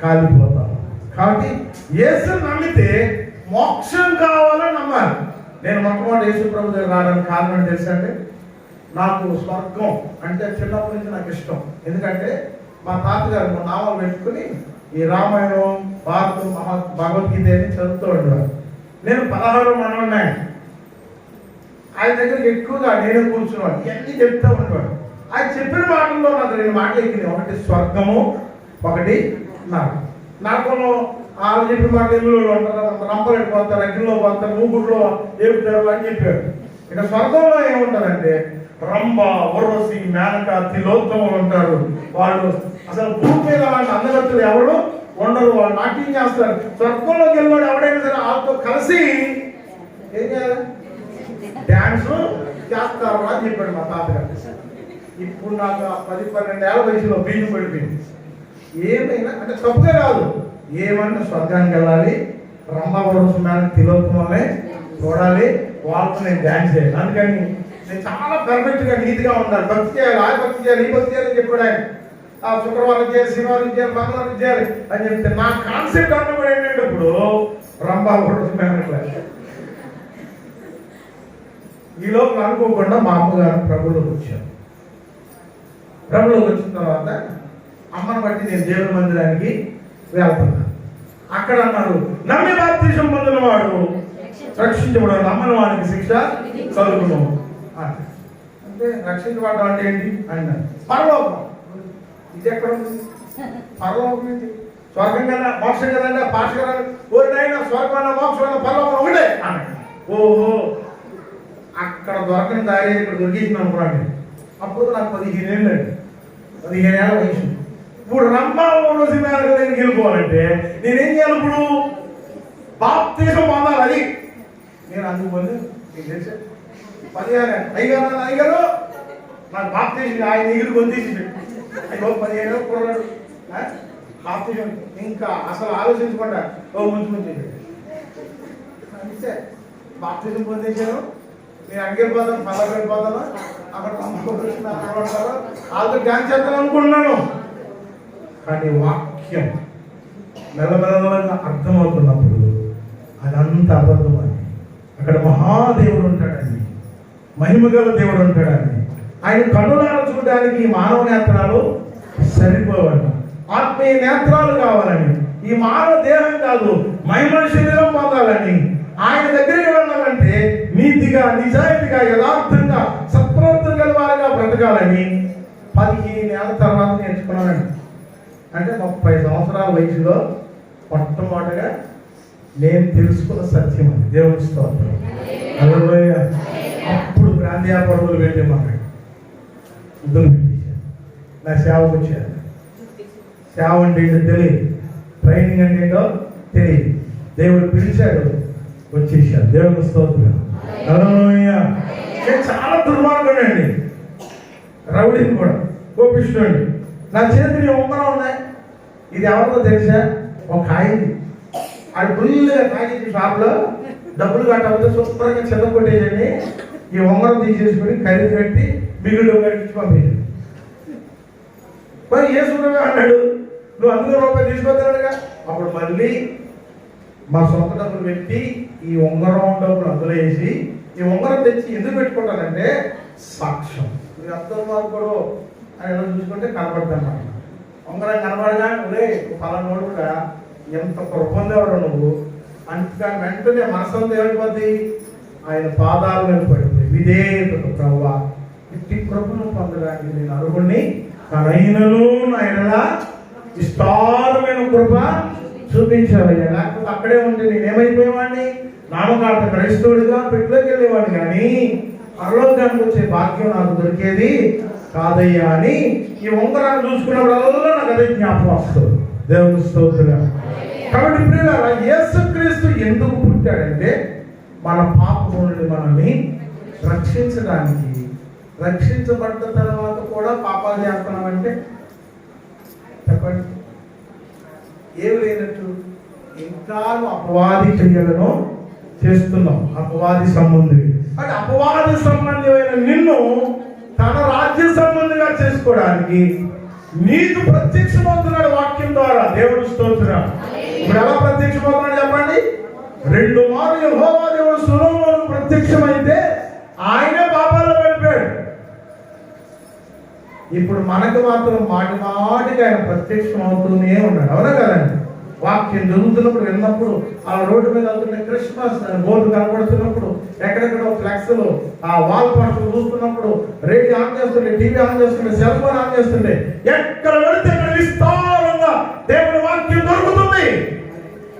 కాలిపోతాం. కాబట్టి యేసుని నమ్మితే మోక్షం కావాలని నమ్మాలి. నేను మొట్టమొదటి యేసు ప్రభు దగ్గర రావడానికి కారణం తెలుసా అండి? నాకు స్వర్గం అంటే చిన్నప్పటి నుంచి నాకు ఇష్టం. ఎందుకంటే మా తాతగారు నామాలు పెట్టుకుని ఈ రామాయణం, భారతం, భగవద్గీత అని చదువుతూ ఉండేవారు. నేను 16 మనవాడిని. ఆయన దగ్గరికి ఎక్కువగా నేనే కూర్చునేవాడు, ఇవన్నీ చెప్తూ ఉండేవాడు. ఆయన చెప్పిన మాటల్లో నాకు 2 మాటలు ఎక్కినాయి. ఒకటి స్వర్గము, ఒకటి నాకు వాళ్ళు చెప్పిన మాటలు ఇల్లు ఉంటారు, రంపలు పోతారు, అగ్నిలో పోతారు, మూగుడులో ఏపుతారు అని చెప్పారు. ఇక స్వర్గంలో ఏముంటారంటే రంభ, ఉర్వశి, మేనక, తిలోత్తములు ఉంటారు. వాళ్ళు అసలు భూమి మీద వాళ్ళ అందగత్తులు ఎవరు ఉండరు. వాళ్ళు నాట్యం చేస్తారు. స్వర్గంలోకి వెళ్ళినాడు ఎవడైనా సరే వాళ్ళతో కలిసి ఏం చేయాలి? డ్యాన్స్ చేస్తారు అని చెప్పాడు మా తాతగారు. ఇప్పుడు నాకు 10-12 ఏళ్ళ వయసులో బీజం పడిపోయింది. ఏమైనా అంటే తప్పుగా కాదు, ఏమన్నా స్వర్గానికి వెళ్ళాలి, రంభ, ఉర్వశి, మేనక, తిలోత్తములనే చూడాలి, వాళ్ళతో నేను డ్యాన్స్ చేయాలి. అందుకని నేను చాలా పర్ఫెక్ట్గా నీట్గా ఉండాలి. భక్తి చేయాలి, ఆ భక్తి చేయాలి, ఈ భక్తి చేయాలని చెప్పాడు ఆయన. ఆ శుక్రవారం చేయాలి, శనివారం చేయాలి, మంగళవారం చేయాలి అని చెప్తే నా కాన్సెప్ట్ అన్నప్పుడు ఏంటంటే ఇప్పుడు రంభా పడుతున్నాను. ఈ లోపల అనుకోకుండా మా అమ్మగారు ప్రభులోకి వచ్చారు. ప్రభులోకి వచ్చిన తర్వాత అమ్మను బట్టి నేను దేవుని మందిరానికి వెళ్తున్నాను. అక్కడ అన్నారు, నమ్మి బాప్తిసం పొందిన వాడు రక్షించబడు, నమ్మని వానికి శిక్ష కలుగును. అంటే రక్షించబడడం అంటే ఏంటి అన్నారు. పరలోకం. ఇది ఎక్కడ ఉంది? పరలోకం ఏంటి? స్వర్గం కదా, మోక్షం కదండి. పాష కదా, ఓరినైనా స్వర్గం, మోక్షం, పరలోకం ఒకటే అన్నాడు. ఓహో, అక్కడ దొరకని దారి ఇక్కడ దొరికించిన అనుకోండి. అప్పుడు నాకు 15 ఏళ్ళు అండి, 15 ఏళ్ళ వయసు. ఇప్పుడు రంభా, ఉర్వశి, మేనక దగ్గరికి వెళ్ళిపోవాలంటే నేనేం చేయాలి? ఇప్పుడు బాప్తిసం పొందాలి. అది నేను అందుకొని మీకు తెలిసే 15 అయ్యగారు నాకు బాప్తిసం ఆయన ఎగిరి కొంతేసి అయ్యో 15 ఏళ్ళు కుర్రాడు బాప్తిసం ఇంకా అసలు ఆలోచించకుండా ముందు అంతే బాప్తిసం పొందేశాను. నేను అడిగిపోతాను, పల్లకి వెళ్ళిపోతాను, అక్కడ వాళ్ళతో డ్యాన్స్ చేస్తాను అనుకుంటున్నాను. కానీ వాక్యం మెల్లమెల్లగా అర్థమవుతున్నప్పుడు అదంతా అబద్ధం అని. అక్కడ మహాదేవుడు ఉంటాడండి, మహిమగల దేవుడు ఉంటాడండి. ఆయన కన్నులారా చూడడానికి మానవ నేత్రాలు సరిపోవని, ఆత్మీయ నేత్రాలు కావాలని, ఈ మానవ దేహం కాదు మహిమ శరీరం పొందాలని, ఆయన దగ్గరికి వెళ్ళాలంటే నీతిగా, నిజాయితీగా, యథార్థంగా, సత్ప్రవర్తన గల వారిగా బ్రతకాలని 15 ఏళ్ళ తర్వాత నేర్చుకున్నానండి. అంటే 30 సంవత్సరాల వయసులో మొట్టమొదటిగా నేను తెలుసుకున్న సత్యం అది. దేవుని స్తోత్రం. అప్పుడు ప్రాంతీయ పరువులు పెట్టేమన్నాడు, ఇద్దరు పెట్టేశారు. నా సేవకు వచ్చారు. సేవ అంటే ఏంటో తెలియదు, ట్రైనింగ్ అంటే ఏంటో తెలియదు. దేవుడు పిలిచాడు, వచ్చేసాడు. దేవుని స్తోత్రం. నేను చాలా దుర్మార్గుడు అండి, రౌడీని కూడా, కోపిష్ఠుడు. నా చేతిని ఉంగరం ఉన్నాయి. ఇది ఎవరితో తెలుసా? ఒక కాయింది. అది ఫుల్గా కాగింది. షాప్లో డబ్బులు కట్టకపోతే శుభ్రంగా చెత్త కొట్టేయండి, ఈ ఉంగరం తీసేసుకుని ఖరీదు పెట్టి మిగులు కట్టించి పంపించాడు. మరి ఏసుకున్నావే అన్నాడు, నువ్వు అందులో రూపాయలు తీసుకొస్తాడుగా. అప్పుడు మళ్ళీ మా సొంత డబ్బులు పెట్టి ఈ ఉంగరం డబ్బులు అందులో వేసి ఈ ఉంగరం తెచ్చి ఎందుకు పెట్టుకుంటానంటే సాక్ష్యం. మీరు అందరూ కూడా అని ఎలా చూసుకుంటే కనపడతాను. ఉంగరం కనపడగా ఒరే ఫలానోడు కూడా ఎంత పొందేవాడు నువ్వు అంతగా వెంటనే మనసంతా ఏమైపోద్ది? ఆయన పాదాల మీద పడిపోయి విధేయతకు ప్రభువా ఇట్టి కృపను పొందడానికి నేను అర్హుణ్ణి, కనైనను నాయనలా విస్తారమైన కృప చూపించావయ్యా. లేకపోతే అక్కడే ఉంటే నేనేమైపోయేవాడిని? నామకార్థ క్రైస్తవుడిగా పెట్టులోకి వెళ్ళేవాడు, కానీ పరలోకానికి వచ్చే భాగ్యం నాకు దొరికేది కాదయ్యా అని ఈ ఉంగరాన్ని చూసుకున్నప్పుడల్లా నాకు అదే జ్ఞాపకం వస్తుంది. దేవుని స్తోత్రం. కాబట్టి ప్రియులారా, యేసుక్రీస్తు ఎందుకు పుట్టాడంటే మన పాపం నుండి మనల్ని రక్షించడానికి. రక్షించబడ్డ తర్వాత కూడా పాపాలు చేస్తున్నామంటే చెప్పండి, ఏమి లేనట్టు ఇంకా అపవాది క్రియలను చేస్తున్నాం. అపవాది సంబంధి అంటే అపవాది సంబంధమైన నిన్ను తన రాజ్య సంబంధిగా చేసుకోవడానికి నీకు ప్రత్యక్షమవుతున్నాడు వాక్యం ద్వారా. దేవుడు స్తోత్రం. ఇప్పుడు ఎలా ప్రత్యక్షమవుతున్నాడు చెప్పండి? 2 మార్లు యెహోవా దేవుడు సొలొమోనుకు ప్రత్యక్ష ప్రత్యక్షమైతే ఆయనే పాపాల్లో పడిపోయాడు. ఇప్పుడు మనకు మాత్రం మాటి మాటికి ఆయన ప్రత్యక్షం అవుతూనే ఉన్నాడు. అవునా కదండి? వాక్యం జరుగుతున్నప్పుడు విన్నప్పుడు, ఆ రోడ్డు మీద వెళ్తున్న క్రిస్మస్ బోర్డు కనబడుతున్నప్పుడు, ఎక్కడెక్కడో ఫ్లెక్స్లు, ఆ వాల్ పోస్టర్లు చూస్తున్నప్పుడు, రేడియో ఆన్ చేస్తుంటే, టీవీ ఆన్ చేస్తుంటే, సెల్ ఫోన్ ఆన్ చేస్తుంటే, ఎక్కడ వెళితే అక్కడ విస్తారంగా దేవుడి వాక్యం దొరుకుతుంది.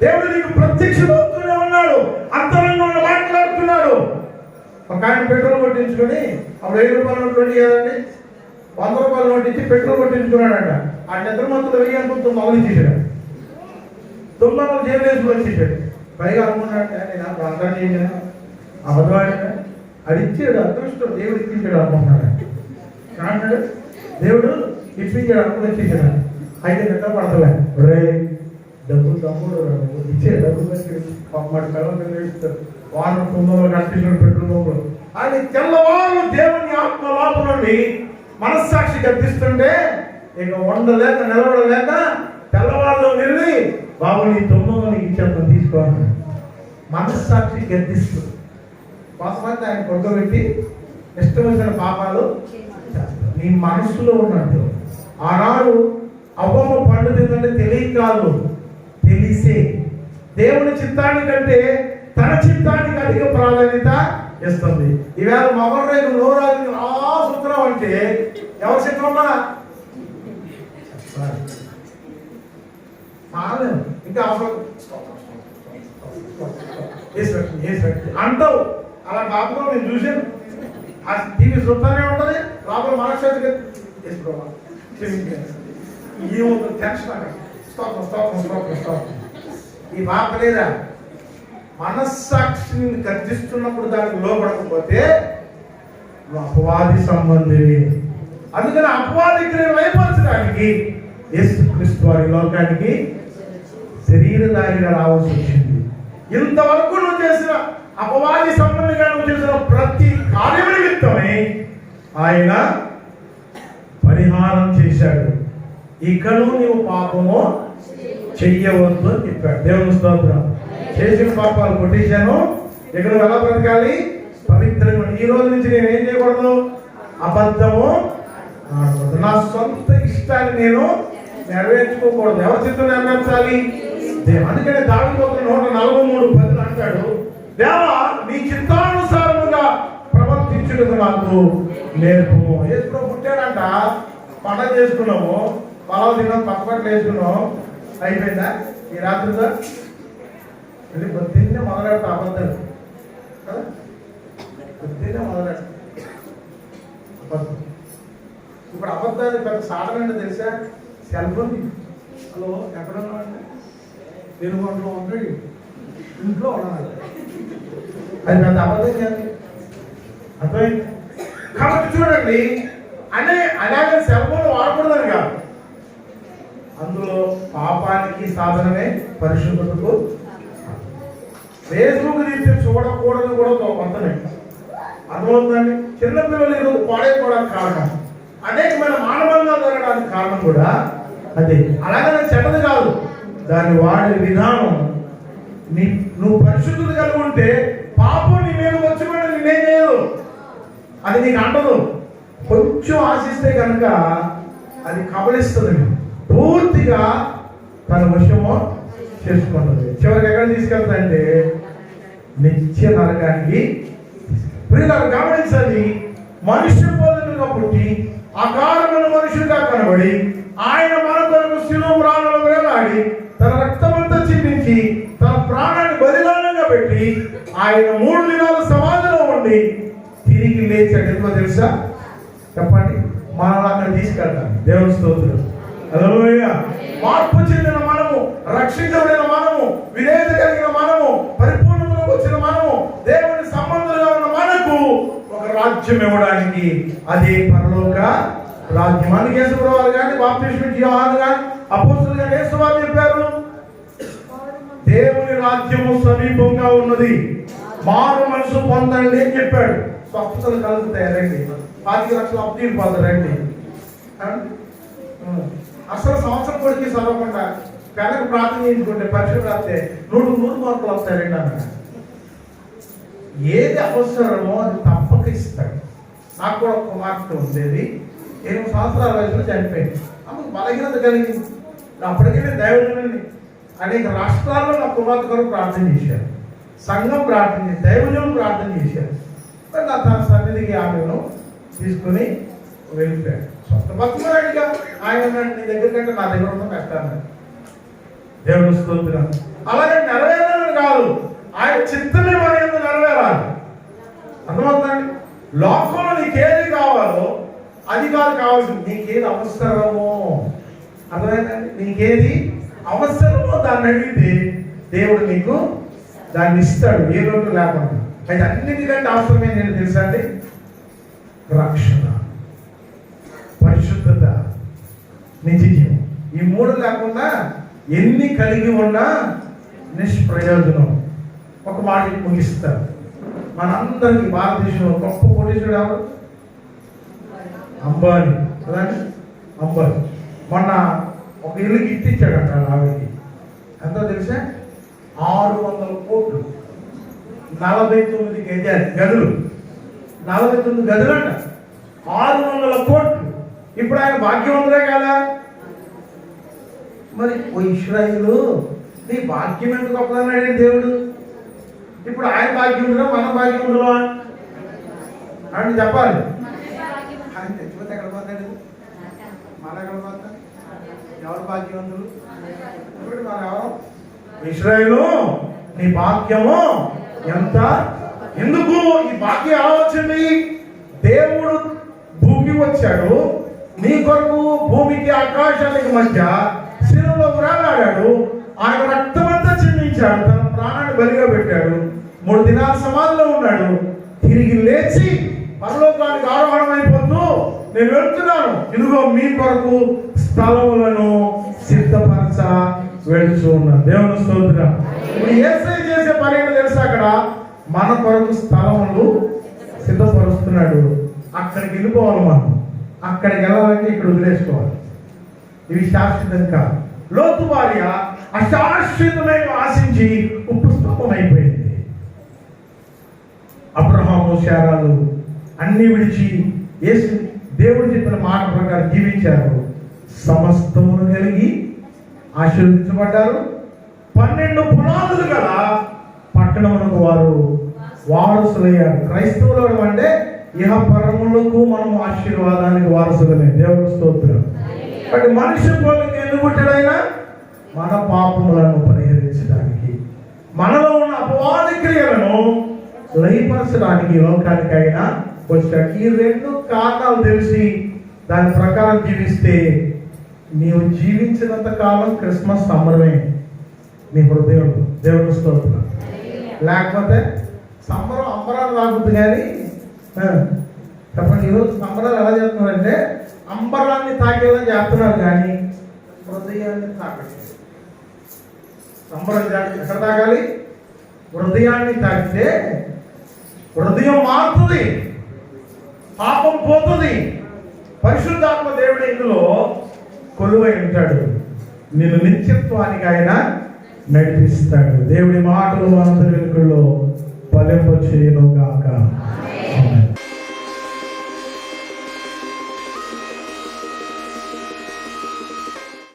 దేవుడు నీకు ప్రత్యక్షమవుతూనే ఉన్నాడు, అంతరంగంలో మాట్లాడుతున్నాడు. ఒక ఆయన పెట్రోల్ కొట్టించుకొని, అప్పుడు 1000 రూపాయల నోట్లు ఉండి కదండి, 100 రూపాయల నోటు ఇచ్చి పెట్రోల్ కొట్టించుకున్నాడంట. ఆ నిద్ర మంతులు 1000 అనుకుంటూ మొదలు ఇచ్చేసాడు. 900 జేబులు వేసుకుని వచ్చేసాడు. పైగా అనుకున్నాడు, నేను అందరం చేసిన అబద్ధవాడినా అది ఇచ్చాడు. అదృష్టం దేవుడు ఇప్పించాడు అనుకుంటున్నాడు. కాదు, దేవుడు ఇప్పించాడు అనుకుని వచ్చేసాడు. అయితే నిద్ర పడతలే, రే డబ్బులు తమ్ముడు ఇచ్చే డబ్బులు మాట కలవని వేస్తారు. వాళ్ళు 900 కట్టించిన పెట్రోల్ అది తెల్లవారు దేవుని ఆత్మ లోపల నుండి మనస్సాక్షి గర్తిస్తుంటే ఇక ఉండలేక నిలబడలేక తెల్లవారులో వెళ్ళి, బాబు నీ 900 నీకు ఇచ్చేస్తాను తీసుకోవాలి. మనస్సాక్షి గర్తిస్తుంది. కొంతమంది ఆయన కొడుకోబెట్టి ఇష్టం వచ్చిన పాపాలు నీ మనస్సులో ఉన్నట్టు. ఆనాడు అవ్వమ్మ పండు తిందంటే తెలియక కాదు, తెలిసే. దేవుని చిత్తానికంటే తన చిత్తానికి అధిక ప్రాధాన్యత ఇస్తుంది. ఈవేళ మొగలు రేపు నోరాజు సూత్రం అంటే ఎవరి చిత్రమా ఇంకా అవసరం అంటావు. అలా కాకుండా నేను చూసాను, ఆ టీవీ చూస్తానే ఉంటుంది, లోపల మనశ్శాంతి ఏమవుతుంది టెన్షన్. స్తోత్రం స్తోత్రం స్తోత్రం స్తోత్రం. ఈ బాధ లేదా? మనస్సాక్షిని గర్జిస్తున్నప్పుడు దానికి లోపడకపోతే అపవాది సంబంధి. అందుకని అపవాది క్రియలు వైపరచడానికి యేసుక్రీస్తు వారి లోకానికి శరీరధారిగా రావాల్సి వచ్చింది. ఇంతవరకు నువ్వు చేసిన అపవాది సంబంధిగా నువ్వు చేసిన ప్రతి కార్య నిమిత్తమే ఆయన పరిహారం చేశాడు. ఇకను నీవు పాపము చెయ్యవద్దు అని చెప్పాడు. దేవుని స్తోత్రం. చేసిన పాపాలు కొట్టేశాను, ఇక్కడ ఎలా బ్రతకాలి? పవిత్రంగా. ఈ రోజు నుంచి నేను ఏం చేయకూడదు? అబద్ధము ఆడకూడదు. నా సొంత ఇష్టాన్ని నేను నెరవేర్చుకోకూడదు. ఎవరి చిత్తం నెరవేర్చాలి? అందుకనే దావీదు 143:10 అంటాడు, దేవా నీ చిత్తానుసారముగా ప్రవర్తించుటకు నాకు నేర్పుము. యేసు పుట్టాడంట, పండగ చేసుకున్నాము, పొలాలు తిన్నాం, పక్కపట్లు వేసుకున్నాం, అయిపోయిందా? ఈ రాత్రితో వెళ్ళి పొద్దున్నే మొదలెడతా అబద్ధాలు. పొద్దున్నే మొదలెడతా అబద్ధం. ఇప్పుడు అబద్ధాలు పెద్ద సాధన అంటే తెలుసా? Cell phone. హలో ఎక్కడ ఉన్నామంటే నేను కొంట్లో ఉంటాడు, ఇంట్లో ఉన్నాడు. అది పెద్ద అబద్ధం కాదు, అర్థమైంది? కాబట్టి చూడండి, అలాగే సెల్ ఫోన్ వాడకూడదని కాదు, అందులో పాపానికి సాధనమే పరిశుద్ధతకు. ఫేస్బుక్ తీస్తే చూడకూడదు కూడా కొంతనే అర్థమవుతుందండి. చిన్నపిల్లలు ఈరోజు పాడైపోవడానికి కారణం, అనేకమైన మానవంగా జరగడానికి కారణం కూడా అదే. అలాగనే చెడ్డది కాదు, దాన్ని వాడే విధానం. నువ్వు పరిశుద్ధత కలిగి ఉంటే పాపం నీ మీద వచ్చి కూడా నేనేం చేయదు, అది నీకు అంటదు. కొంచెం ఆశిస్తే కనుక అది కబలిస్తుంది, పూర్తిగా తన వశము చేసుకుంటుంది. చివరికి ఎక్కడ తీసుకెళ్తాయంటే నిత్య నరకానికి. ప్రియులారా గమనించాలి, మనుష్య పోలికగా పుట్టి అకారమైన మనుషులుగా కనబడి ఆయన మన కొరకు శిలువ ప్రాణాలు వేలాడి తన రక్తమంతా చిందించి తన ప్రాణాన్ని బలిదానంగా పెట్టి ఆయన 3 దినాలు సమాధిలో ఉండి తిరిగి లేచాడు. ఎందుకో తెలుసా? చెప్పండి. మనల్ని అక్కడ తీసుకెళ్తాం. దేవుని స్తోత్రం. హల్లెలూయా. మార్పు చెందిన మనము, రక్షించబడిన మనము, విధేయత కలిగిన మనము, పరిపూర్ణతలోకి వచ్చిన మనము, దేవుని సంబంధంగా ఉన్న మనకు ఒక రాజ్యం ఇవ్వడానికి, అదే పరలోక రాజ్యం. అందుకే యేసుప్రభువు కానీ, బాప్తిస్మా యోహాను కానీ, అపోస్తలులు కానీ యేసువారు చెప్పారు, దేవుని రాజ్యము సమీపంగా ఉన్నది, మారు మనసు పొందండి అని చెప్పాడు. స్వస్థతలు కలుగుతాయి, రండి. 5 లక్షలు అప్పు తీరిపోతారండి. అసలు సంవత్సరం కొడికి చదవకుండా పెళ్ళకి ప్రార్థన చేయించుకుంటే పరీక్షలు రాస్తే 100 మార్కులు వస్తాయండి అన్న. ఏది అవసరమో అది తప్పక ఇస్తాడు. నాకు కూడా ఒక కుమార్తె ఉండేది, 8 సంవత్సరాల వయసులో చనిపోయింది. ఆమెకు బలహీనత కలిగింది. అప్పటికే నేను దైవజనుడిని, అనేక రాష్ట్రాల్లో నా కుమార్తె కొరకు ప్రార్థన చేశారు, సంఘం ప్రార్థన చేసి, దైవజనులు ప్రార్థన చేశారు. మరి నా తన సన్నిధికి ఆమెను తీసుకుని వెళ్ళిపోయాడు. సొంత బతుకున్నాడుగా. ఆయన నీ దగ్గర కంటే నా దగ్గర ఉన్న కష్టాన్ని దేవుడు స్తోత్రం. అలాగే నెరవేరాలని కాదు, ఆయన చిత్తమే మన యందు నెరవేరాలి. అర్థమవుతుందండి? లోకంలో నీకేది కావాలో అది కాదు కావాల్సింది, నీకేది అవసరమో. అర్థమైందండి? నీకేది అవసరమో దాన్ని అడిగితే దేవుడు నీకు దాన్ని ఇస్తాడు, ఏ లోటు లేకుండా. అయితే అన్నిటికంటే అవసరమే నేను తెలుసా అండి? రక్షణ, పరిశుద్ధత, నిత్యజీవం. ఈ 3 లేకుండా ఎన్ని కలిగి ఉన్నా నిష్ప్రయోజనం. ఒక మాట ముగిస్తారు. మనందరికీ భారతదేశంలో గొప్ప కోటీశ్వరుడు ఎవరు? అంబానీ. కదండి, అంబానీ. మొన్న ఒక ఇల్లు గిఫ్ట్ ఇచ్చాడంట ఆవిడకి. ఎంతో తెలుసా? 600 కోట్లు, 49 గదులు, 49 గదులు అంట, 600 కోట్లు. ఇప్పుడు ఆయన భాగ్యవంతుడే కదా. మరి ఓ ఇశ్రాయేలు, నీ భాగ్యం ఎందుకు గొప్పదన్నాడు దేవుడు? ఇప్పుడు ఆయన భాగ్యం ఉందా, మన భాగ్యం ఉందా అని చెప్పాలి. ఆయన తెచ్చిపోతే ఎక్కడ పోతాడు? మన ఎక్కడ పోతా? ఎవరు భాగ్యవంతులు? ఇప్పుడు మన ఎవరు? ఇశ్రాయేలు, నీ భాగ్యము ఎంత? ఎందుకు ఈ భాగ్యం ఎలా వచ్చింది? దేవుడు భూమికి వచ్చాడు, నీ కొరకు భూమికి ఆకాశానికి మధ్య శిలువలో ఉరాలాడాడు. ఆయన రక్తమంతా చిందించాడు, తన ప్రాణాన్ని బలిగా పెట్టాడు. 3 దినాల సమాధిలో ఉన్నాడు. తిరిగి లేచి పరలోకానికి ఆరోహణం అయిపోతూ, నేను వెళ్తున్నాను, ఇదిగో మీ కొరకు స్థలములను సిద్ధపరచ వెళ్తూ ఉన్నాను. దేవుని స్తోత్రం. ఇప్పుడు యేసయ్య చేసే పని ఏంటో తెలుసా? అక్కడ మన కొరకు స్థలములు సిద్ధపరుస్తున్నాడు. అక్కడికి వెళ్ళిపోవాలి. మనం అక్కడికి వెళ్ళాలంటే ఇక్కడ వదిలేసుకోవాలి. ఇవి శాశ్వతం కాదు. లోతు భార్య అశాశ్వతమైన ఆశించి ఉప్పు స్తంభం అయిపోయింది. అబ్రహాము, శారాలు అన్ని విడిచి యేసు దేవుడు చెప్పిన మాట ప్రకారం జీవించారు. సమస్తమును కలిగి ఆశీర్వదించబడ్డారు. 12 పునాదులు గల పట్టణములకు వారు వారసులయ్యారు. క్రైస్తవులు అంటే ఇహ పరములకు మనం ఆశీర్వాదానికి వారసులమే. దేవుని స్తోత్రం. కాబట్టి మనిషి పోలిక ఎందుకు పుట్టాడైనా? మన పాపములను పరిహరించడానికి, మనలో ఉన్న అపవాది క్రియలను లయపరచడానికి లోకానికి అయినా వచ్చాడు. ఈ 2 కారణాలు తెలిసి దాని ప్రకారం జీవిస్తే నీవు జీవించినంత కాలం క్రిస్మస్ సంబరమే నీ హృదయం. దేవుని స్తోత్రం. లేకపోతే సంబరం అంబరాలు తాగుతుంది. కానీ చెప్పండి, ఈరోజు సంబరాలు ఎలా చేస్తున్నారంటే అంబరాన్ని తాకేలా చేస్తున్నారు, కానీ హృదయాన్ని తాకట్లేదు. సంబరం ఎక్కడ తాగాలి? హృదయాన్ని తాకితే హృదయం మారుతుంది, పాపం పోతుంది, పరిశుద్ధాత్మ దేవుడు ఇందులో కొలువై ఉంటాడు. నిన్ను నిత్యత్వానికి ఆయన నడిపిస్తాడు. దేవుడి మాటలు అందరిలో ఫలింప చేయను గాక.